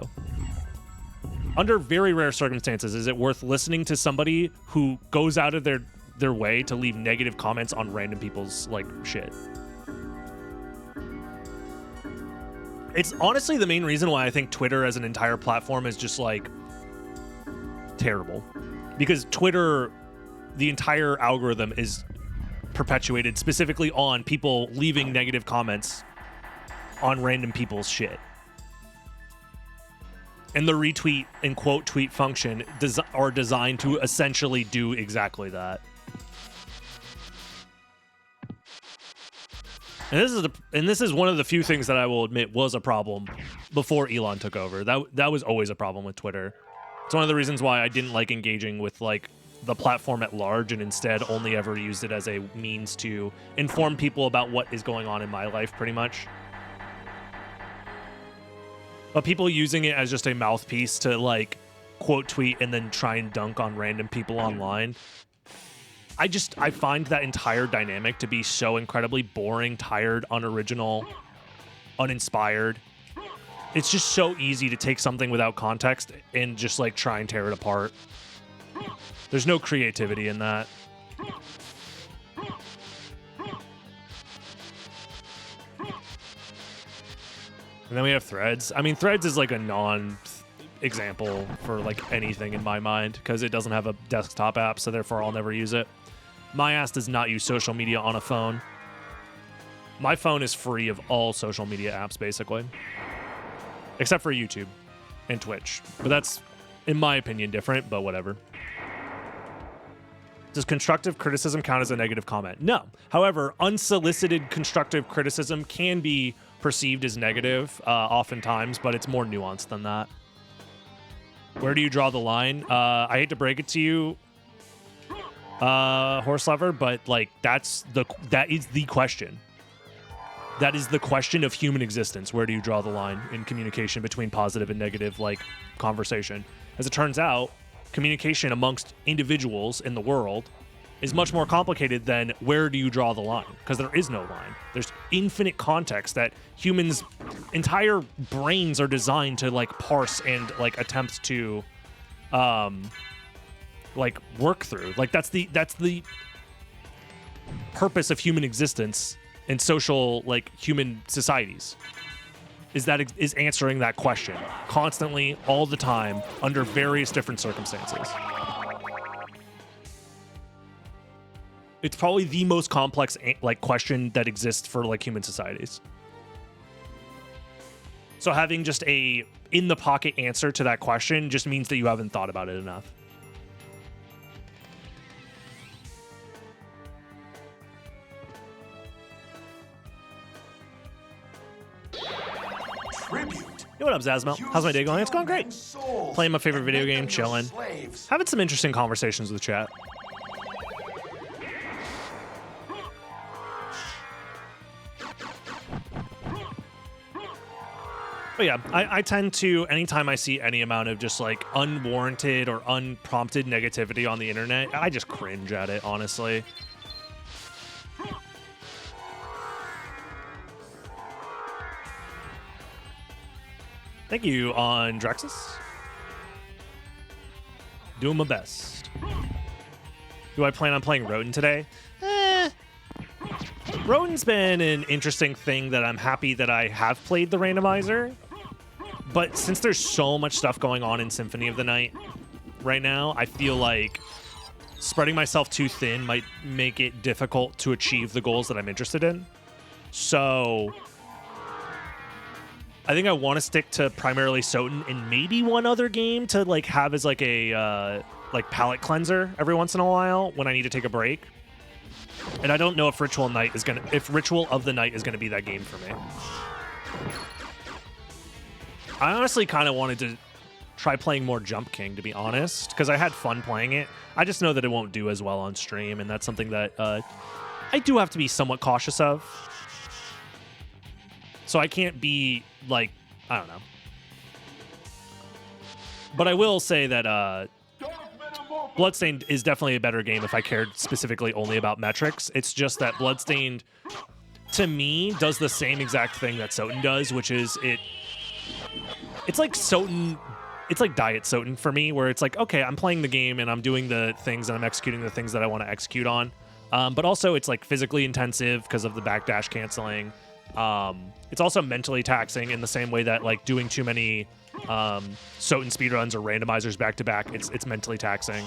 Under very rare circumstances, is it worth listening to somebody who goes out of their way to leave negative comments on random people's like shit? It's honestly the main reason why I think Twitter as an entire platform is just like terrible, because Twitter, the entire algorithm is perpetuated specifically on people leaving negative comments on random people's shit. And the retweet and quote tweet function are designed to essentially do exactly that. And this is one of the few things that I will admit was a problem before Elon took over. That was always a problem with Twitter. It's one of the reasons why I didn't like engaging with like the platform at large, and instead only ever used it as a means to inform people about what is going on in my life, pretty much. But people using it as just a mouthpiece to like quote tweet and then try and dunk on random people online, I find that entire dynamic to be so incredibly boring, tired, unoriginal, uninspired. It's just so easy to take something without context and just like try and tear it apart. There's no creativity in that. And then we have Threads. I mean, Threads is like a non-example for like anything in my mind because it doesn't have a desktop app, so therefore I'll never use it. My ass does not use social media on a phone. My phone is free of all social media apps, basically. Except for YouTube and Twitch. But that's, in my opinion, different, but whatever. Does constructive criticism count as a negative comment? No. However, unsolicited constructive criticism can be perceived as negative oftentimes, but it's more nuanced than that. Where do you draw the line? I hate to break it to you, horse lover, but like that is the question. That is the question of human existence. Where do you draw the line in communication between positive and negative like conversation? As it turns out, communication amongst individuals in the world is much more complicated than where do you draw the line, because there is no line. There's infinite context that humans' entire brains are designed to like parse and like attempt to like work through. Like that's the purpose of human existence in social like human societies. Is answering that question constantly, all the time, under various different circumstances. It's probably the most complex like question that exists for like human societies. So having just a in the pocket answer to that question just means that you haven't thought about it enough. Hey, what up, Zazmo? How's my day going? It's going great. Playing my favorite video game, chilling. Having some interesting conversations with chat. But yeah, I tend to, anytime I see any amount of just like unwarranted or unprompted negativity on the internet, I just cringe at it, honestly. Thank you on Drexus. Doing my best. Do I plan on playing Rodin today? Rodin's been an interesting thing that I'm happy that I have played the randomizer. But since there's so much stuff going on in Symphony of the Night right now, I feel like spreading myself too thin might make it difficult to achieve the goals that I'm interested in. So I think I want to stick to primarily SotN and maybe one other game to like have as like a like palate cleanser every once in a while when I need to take a break. And I don't know if Ritual of the Night is gonna be that game for me. I honestly kind of wanted to try playing more Jump King, to be honest, because I had fun playing it. I just know that it won't do as well on stream, and that's something that I do have to be somewhat cautious of. So I can't be like, I don't know. But I will say that Bloodstained is definitely a better game if I cared specifically only about metrics. It's just that Bloodstained, to me, does the same exact thing that SotN does, which is it's like SotN, it's like Diet SotN for me, where it's like, okay, I'm playing the game and I'm doing the things and I'm executing the things that I want to execute on. But also it's like physically intensive because of the backdash canceling. It's also mentally taxing in the same way that like doing too many SotN speedruns or randomizers back to back, it's mentally taxing.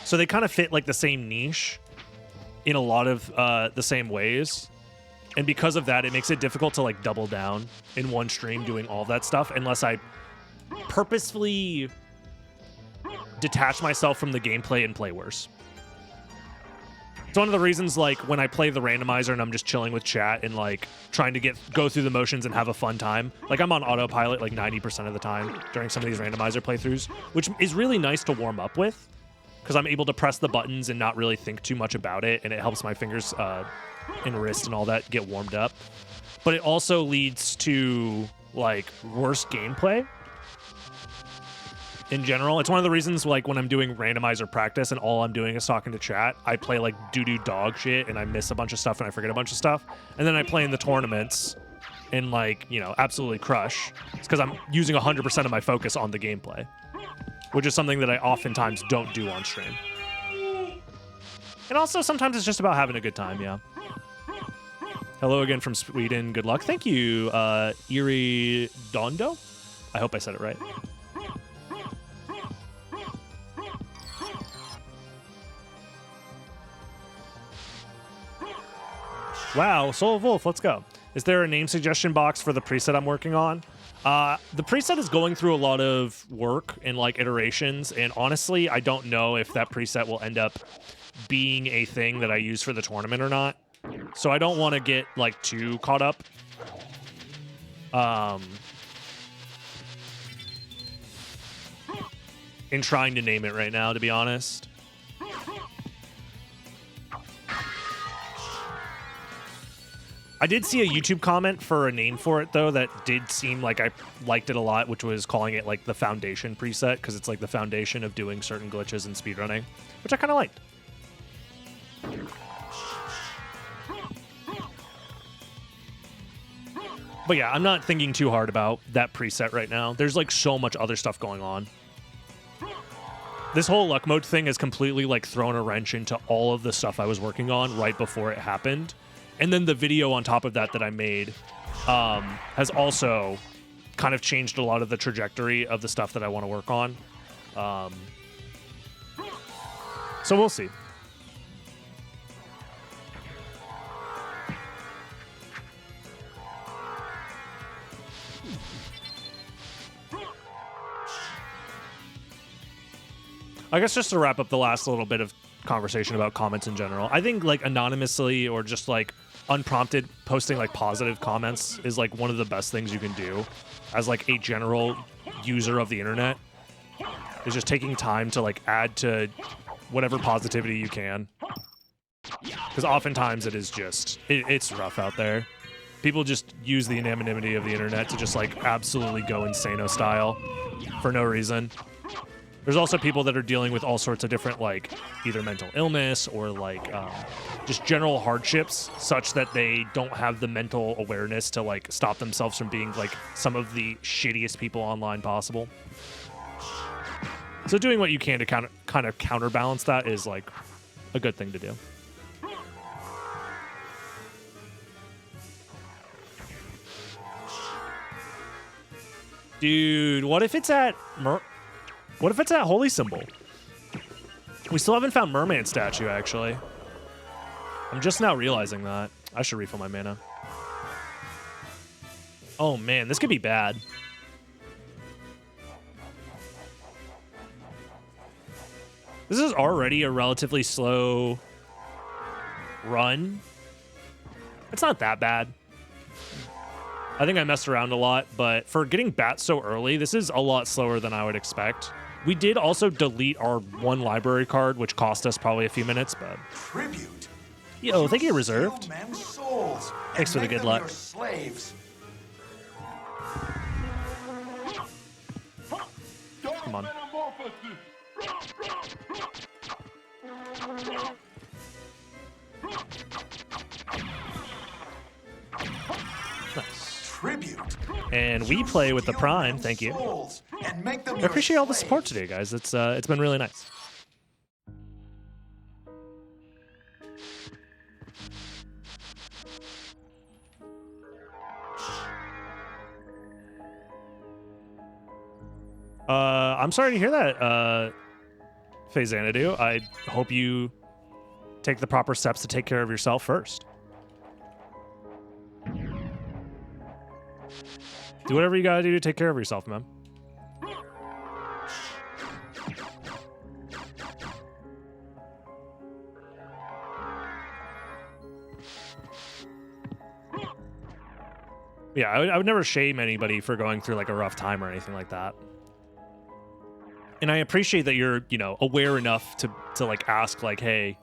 So they kind of fit like the same niche in a lot of the same ways. And because of that, it makes it difficult to like double down in one stream doing all that stuff unless I purposefully detach myself from the gameplay and play worse. It's one of the reasons, like, when I play the randomizer and I'm just chilling with chat and, like, trying to go through the motions and have a fun time. Like, I'm on autopilot, like, 90% of the time during some of these randomizer playthroughs, which is really nice to warm up with because I'm able to press the buttons and not really think too much about it, and it helps my fingers and wrist and all that get warmed up. But it also leads to, like, worse gameplay. in general. It's one of the reasons, like, when I'm doing randomizer practice and all I'm doing is talking to chat, I play, like, doo-doo dog shit, and I miss a bunch of stuff, and I forget a bunch of stuff. And then I play in the tournaments and, like, you know, absolutely crush. It's because I'm using 100% of my focus on the gameplay, which is something that I oftentimes don't do on stream. And also, sometimes it's just about having a good time, yeah. Hello again from Sweden. Good luck. Thank you, Iridondo. I hope I said it right. Wow, Soul of Wolf, let's go. Is there a name suggestion box for the preset I'm working on? The preset is going through a lot of work and like iterations, and honestly, I don't know if that preset will end up being a thing that I use for the tournament or not. So I don't want to get like too caught up. In trying to name it right now, to be honest. I did see a YouTube comment for a name for it, though, that did seem like I liked it a lot, which was calling it, like, the foundation preset, because it's, like, the foundation of doing certain glitches in speedrunning, which I kind of liked. But yeah, I'm not thinking too hard about that preset right now. There's, like, so much other stuff going on. This whole luck mode thing has completely, like, thrown a wrench into all of the stuff I was working on right before it happened. And then the video on top of that I made has also kind of changed a lot of the trajectory of the stuff that I want to work on. So we'll see. I guess just to wrap up the last little bit of conversation about comments in general, I think like anonymously or just like unprompted posting like positive comments is like one of the best things you can do as like a general user of the internet, is just taking time to like add to whatever positivity you can, because oftentimes it is just it's rough out there. People just use the anonymity of the internet to just like absolutely go insano style for no reason. There's also people that are dealing with all sorts of different, like, either mental illness or, like, just general hardships such that they don't have the mental awareness to, like, stop themselves from being, like, some of the shittiest people online possible. So doing what you can to kind of counterbalance that is, like, a good thing to do. Dude, what if it's at... What if it's that holy symbol? We still haven't found Merman statue, actually. I'm just now realizing that. I should refill my mana. Oh, man, this could be bad. This is already a relatively slow run. It's not that bad. I think I messed around a lot, but for getting bat so early, this is a lot slower than I would expect. We did also delete our one library card, which cost us probably a few minutes, but... Tribute. Yo, thank you, Reserved. Souls Thanks for the good luck. Slaves. Come on. Nice. Tribute. And we play with the Prime, thank you. I appreciate all the support today, guys. It's been really nice. I'm sorry to hear that, Faizanadu. I hope you take the proper steps to take care of yourself first. Do whatever you gotta do to take care of yourself, man. Yeah, I would never shame anybody for going through like a rough time or anything like that. And I appreciate that you're, you know, aware enough to like ask like, hey,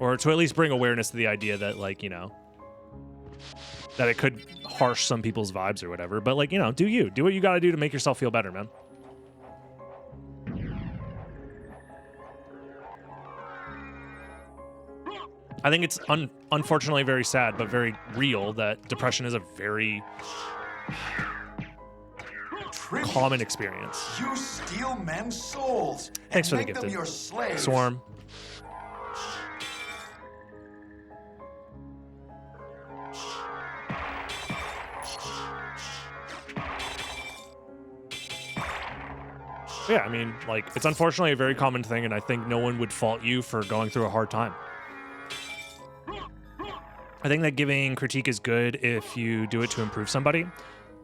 or to at least bring awareness to the idea that like, you know, that it could harsh some people's vibes or whatever. But like, you know, do what you got to do to make yourself feel better, man. I think it's unfortunately very sad, but very real that depression is a very Tribute. common experience. You steal men's souls Thanks and for the make them gifted. your slaves. Swarm. Yeah, I mean, like, it's unfortunately a very common thing, and I think no one would fault you for going through a hard time. I think that giving critique is good if you do it to improve somebody.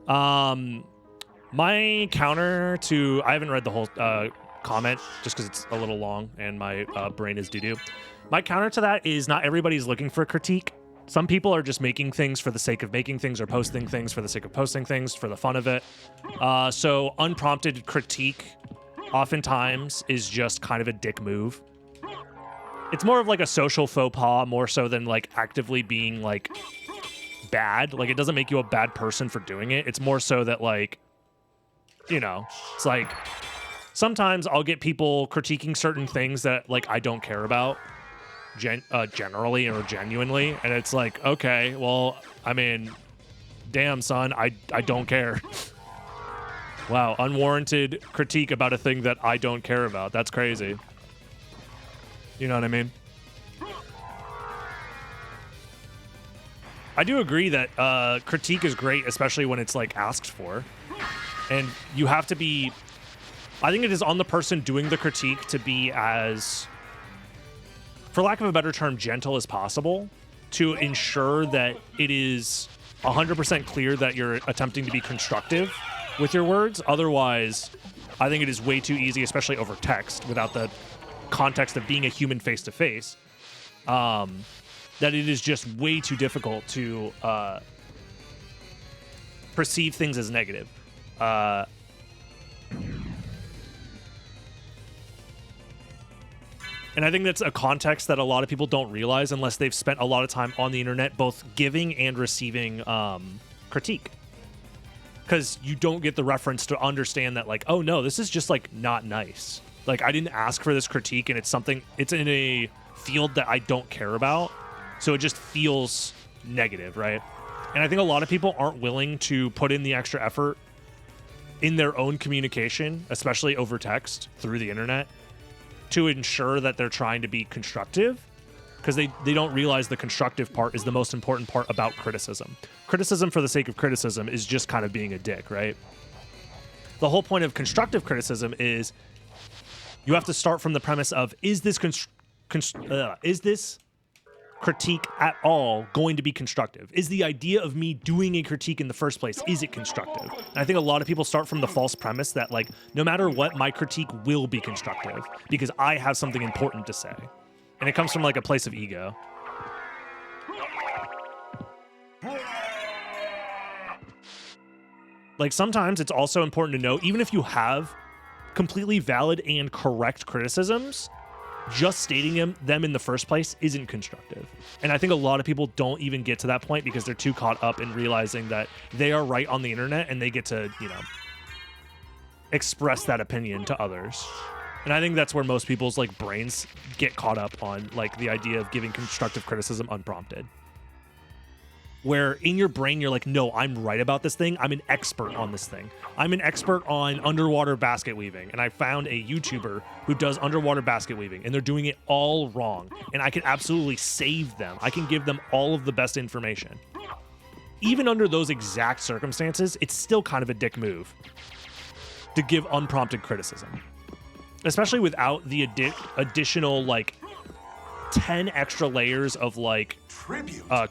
My counter to... I haven't read the whole comment, just because it's a little long, and my brain is doo-doo. My counter to that is not everybody's looking for critique. Some people are just making things for the sake of making things, or posting things for the sake of posting things, for the fun of it. So unprompted critique oftentimes is just kind of a dick move. It's more of like a social faux pas, more so than like actively being like bad. Like, it doesn't make you a bad person for doing it. It's more so that, like, you know, it's like sometimes I'll get people critiquing certain things that like I don't care about generally or genuinely, and it's like, okay, well, I mean, damn, son, I don't care. Wow, unwarranted critique about a thing that I don't care about. That's crazy. You know what I mean? I do agree that critique is great, especially when it's like asked for. And you have to be... I think it is on the person doing the critique to be as, for lack of a better term, gentle as possible to ensure that it is 100% clear that you're attempting to be constructive with your words. Otherwise, I think it is way too easy, especially over text, without the context of being a human face-to-face, that it is just way too difficult to perceive things as negative. And I think that's a context that a lot of people don't realize unless they've spent a lot of time on the internet, both giving and receiving critique. Because you don't get the reference to understand that, like, oh no, this is just like not nice. Like, I didn't ask for this critique, and it's in a field that I don't care about. So it just feels negative, right? And I think a lot of people aren't willing to put in the extra effort in their own communication, especially over text through the internet, to ensure that they're trying to be constructive, because they don't realize the constructive part is the most important part about criticism. Criticism for the sake of criticism is just kind of being a dick, right? The whole point of constructive criticism is you have to start from the premise of, is this critique at all going to be constructive? Is the idea of me doing a critique in the first place, is it constructive? And I think a lot of people start from the false premise that, like, no matter what, my critique will be constructive because I have something important to say. And it comes from like a place of ego. Like, sometimes it's also important to know, even if you have completely valid and correct criticisms, just stating them in the first place isn't constructive. And I think a lot of people don't even get to that point because they're too caught up in realizing that they are right on the internet and they get to, you know, express that opinion to others. And I think that's where most people's like brains get caught up on, like, the idea of giving constructive criticism unprompted. Where in your brain, you're like, no, I'm right about this thing. I'm an expert on this thing. I'm an expert on underwater basket weaving. And I found a YouTuber who does underwater basket weaving, and they're doing it all wrong. And I can absolutely save them. I can give them all of the best information. Even under those exact circumstances, it's still kind of a dick move to give unprompted criticism. Especially without the additional, like, 10 extra layers of, like,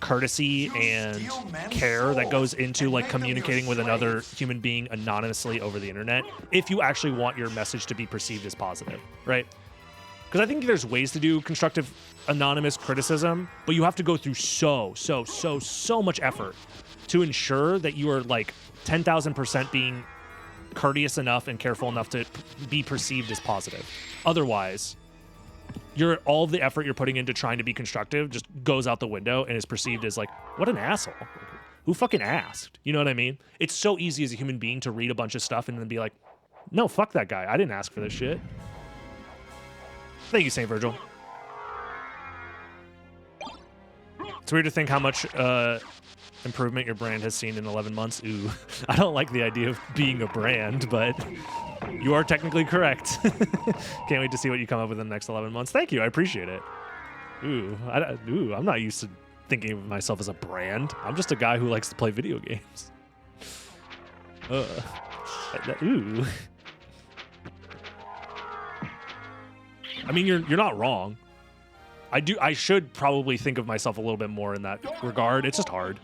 courtesy and care that goes into, like, communicating with another human being anonymously over the internet, if you actually want your message to be perceived as positive, right? Because I think there's ways to do constructive anonymous criticism, but you have to go through so much effort to ensure that you are, like, 10,000% being courteous enough and careful enough to be perceived as positive. Otherwise, all the effort you're putting into trying to be constructive just goes out the window and is perceived as like, what an asshole. Who fucking asked? You know what I mean? It's so easy as a human being to read a bunch of stuff and then be like, no, fuck that guy. I didn't ask for this shit. Thank you, St. Virgil. It's weird to think how much improvement your brand has seen in 11 months. Ooh, I don't like the idea of being a brand, but you are technically correct. Can't wait to see what you come up with in the next 11 months. Thank you. I appreciate it. Ooh, I'm not used to thinking of myself as a brand. I'm just a guy who likes to play video games. Ooh. I mean, you're not wrong. I should probably think of myself a little bit more in that regard. It's just hard.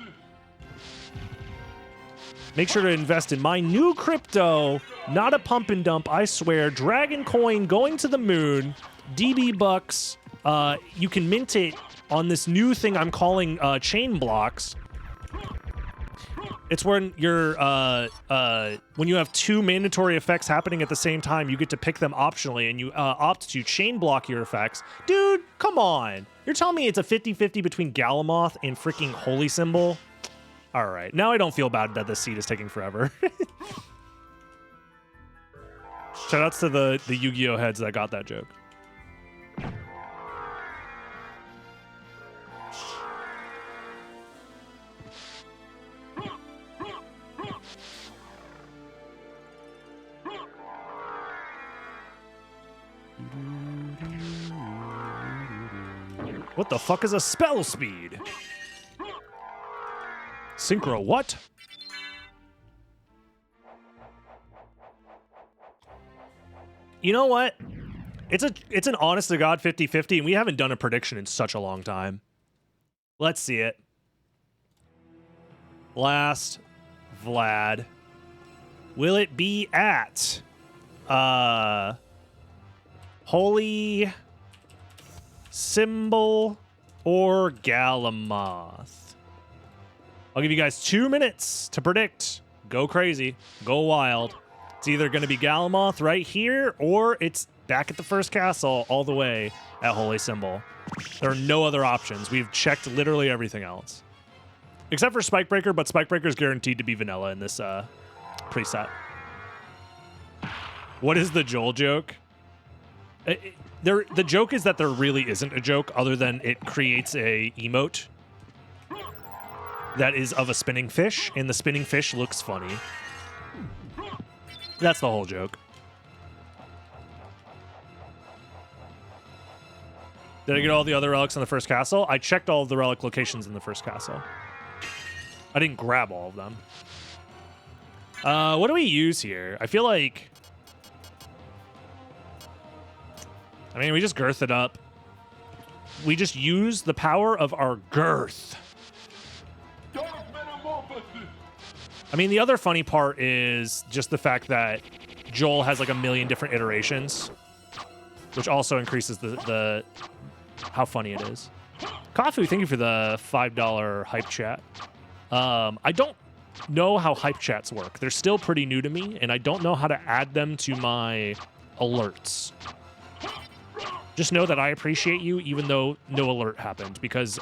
Make sure to invest in my new crypto. Not a pump and dump, I swear. Dragon coin going to the moon. DB bucks. You can mint it on this new thing I'm calling chain blocks. It's when you're when you have two mandatory effects happening at the same time, you get to pick them optionally, and you opt to chain block your effects. Dude, come on. You're telling me it's a 50-50 between Galamoth and freaking Holy Symbol? All right. Now I don't feel bad that this seed is taking forever. Shoutouts to the Yu-Gi-Oh heads that got that joke. What the fuck is a spell speed? Synchro what? You know what? It's an honest to God 50-50, and we haven't done a prediction in such a long time. Let's see it. Last Vlad. Will it be at Holy Symbol or Galamoth? I'll give you guys 2 minutes to predict. Go crazy. Go wild. It's either going to be Galamoth right here, or it's back at the first castle all the way at Holy Symbol. There are no other options. We've checked literally everything else. Except for Spikebreaker, but Spikebreaker is guaranteed to be vanilla in this preset. What is the Joel joke? The joke is that there really isn't a joke other than it creates a emote that is of a spinning fish, and the spinning fish looks funny. That's the whole joke. Did I get all the other relics in the first castle? I checked all of the relic locations in the first castle. I didn't grab all of them. What do we use here? I feel like... I mean, we just girth it up. We just use the power of our girth. I mean, the other funny part is just the fact that Joel has like a million different iterations, which also increases the how funny it is. Kafu, thank you for the $5 hype chat. I don't know how hype chats work. They're still pretty new to me, and I don't know how to add them to my alerts. Just know that I appreciate you, even though no alert happened, because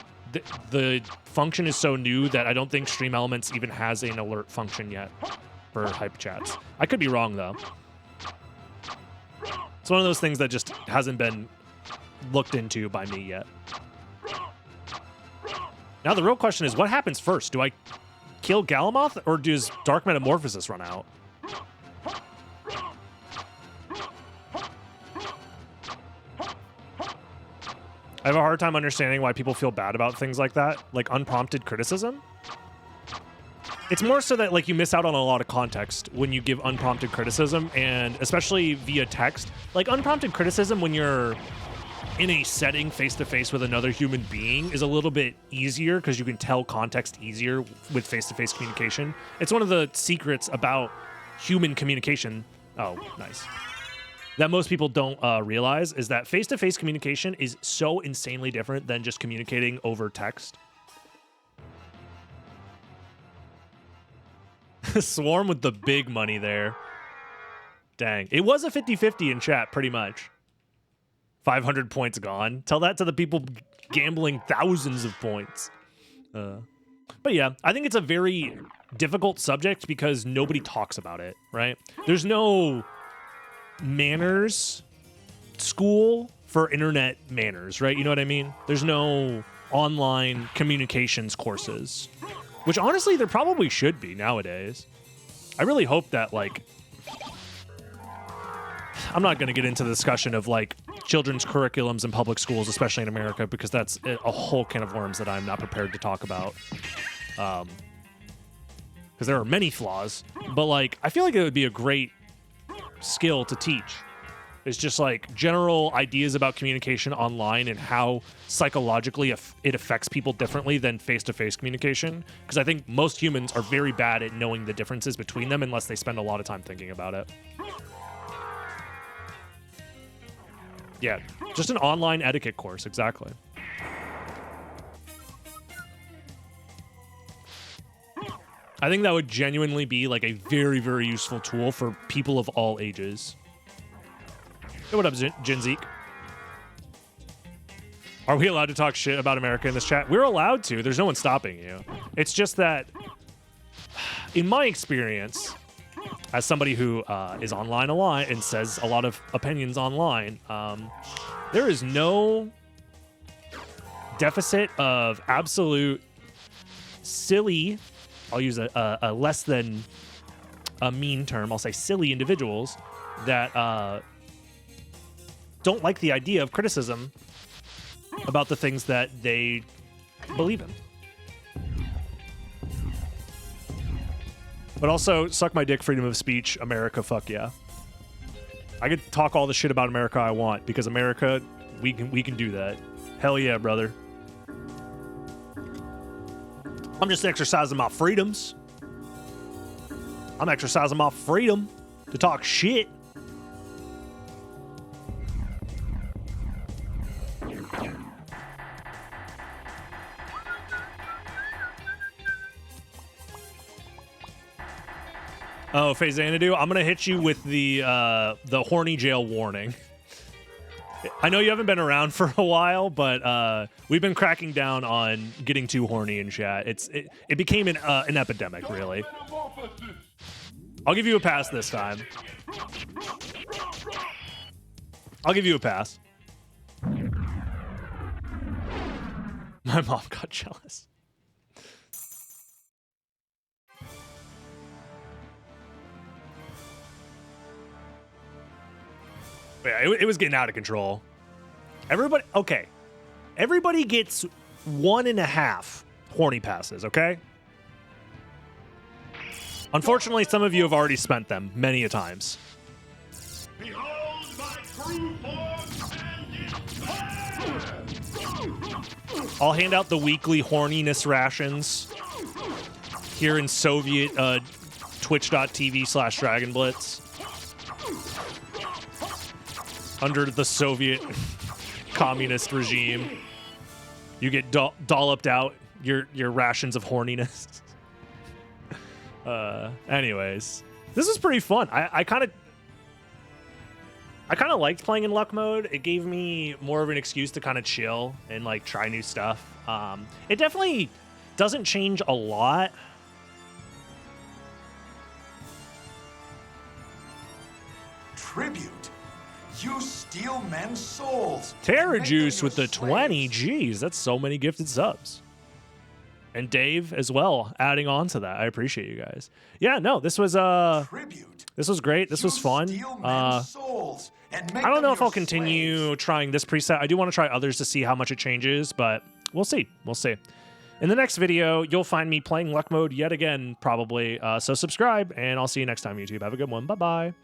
the function is so new that I don't think Stream Elements even has an alert function yet for hype chats. I could be wrong, though. It's one of those things that just hasn't been looked into by me yet. Now the real question is, what happens first? Do I kill Galamoth, or does Dark Metamorphosis run out? I have a hard time understanding why people feel bad about things like that, like unprompted criticism. It's more so that like you miss out on a lot of context when you give unprompted criticism, and especially via text. Like unprompted criticism when you're in a setting face-to-face with another human being is a little bit easier because you can tell context easier with face-to-face communication. It's one of the secrets about human communication. Oh, nice. That most people don't realize is that face-to-face communication is so insanely different than just communicating over text. Swarm with the big money there. Dang. It was a 50-50 in chat, pretty much. 500 points gone. Tell that to the people gambling thousands of points. But yeah, I think it's a very difficult subject because nobody talks about it, right? There's no manners school for internet manners, right? You know what I mean? There's no online communications courses, which honestly there probably should be nowadays. I really hope that, like, I'm not going to get into the discussion of like children's curriculums in public schools, especially in America, because that's a whole can of worms that I'm not prepared to talk about. Because there are many flaws, but like I feel like it would be a great skill to teach. It's just like general ideas about communication online and how psychologically it affects people differently than face-to-face communication. Because I think most humans are very bad at knowing the differences between them unless they spend a lot of time thinking about it. Yeah, just an online etiquette course, exactly. I think that would genuinely be like a very, very useful tool for people of all ages. Hey, what up, Jinzeek? Are we allowed to talk shit about America in this chat? We're allowed to. There's no one stopping you. It's just that, in my experience, as somebody who is online a lot and says a lot of opinions online, there is no deficit of absolute silly, I'll use a less than a mean term, I'll say silly individuals that don't like the idea of criticism about the things that they believe in. But also, suck my dick, freedom of speech, America, fuck yeah. I could talk all the shit about America I want, because America, we can do that. Hell yeah, brother. I'm just exercising my freedoms. I'm exercising my freedom to talk shit. Oh, Faizanadu, I'm gonna hit you with the horny jail warning. I know you haven't been around for a while, but we've been cracking down on getting too horny in chat. It became an epidemic, really. I'll give you a pass this time. I'll give you a pass. My mom got jealous. Yeah, it was getting out of control. Everybody gets 1.5 horny passes, okay? Unfortunately, some of you have already spent them many a times. Behold my true form and I'll hand out the weekly horniness rations here in Soviet twitch.tv/DragonBlitz. Under the Soviet communist regime, you get dolloped out your rations of horniness. Anyways, this is pretty fun. I kind of liked playing in luck mode. It gave me more of an excuse to kind of chill and like try new stuff. It definitely doesn't change a lot. Tribute. You steal men's souls. Terra Juice with the 20. Jeez, that's so many gifted subs. And Dave as well, adding on to that. I appreciate you guys. Yeah, no, this was Tribute. this was great. This was fun. I don't know if I'll continue trying this preset. I do want to try others to see how much it changes, but we'll see. We'll see. In the next video, you'll find me playing luck mode yet again, probably. So subscribe, and I'll see you next time, YouTube. Have a good one. Bye-bye.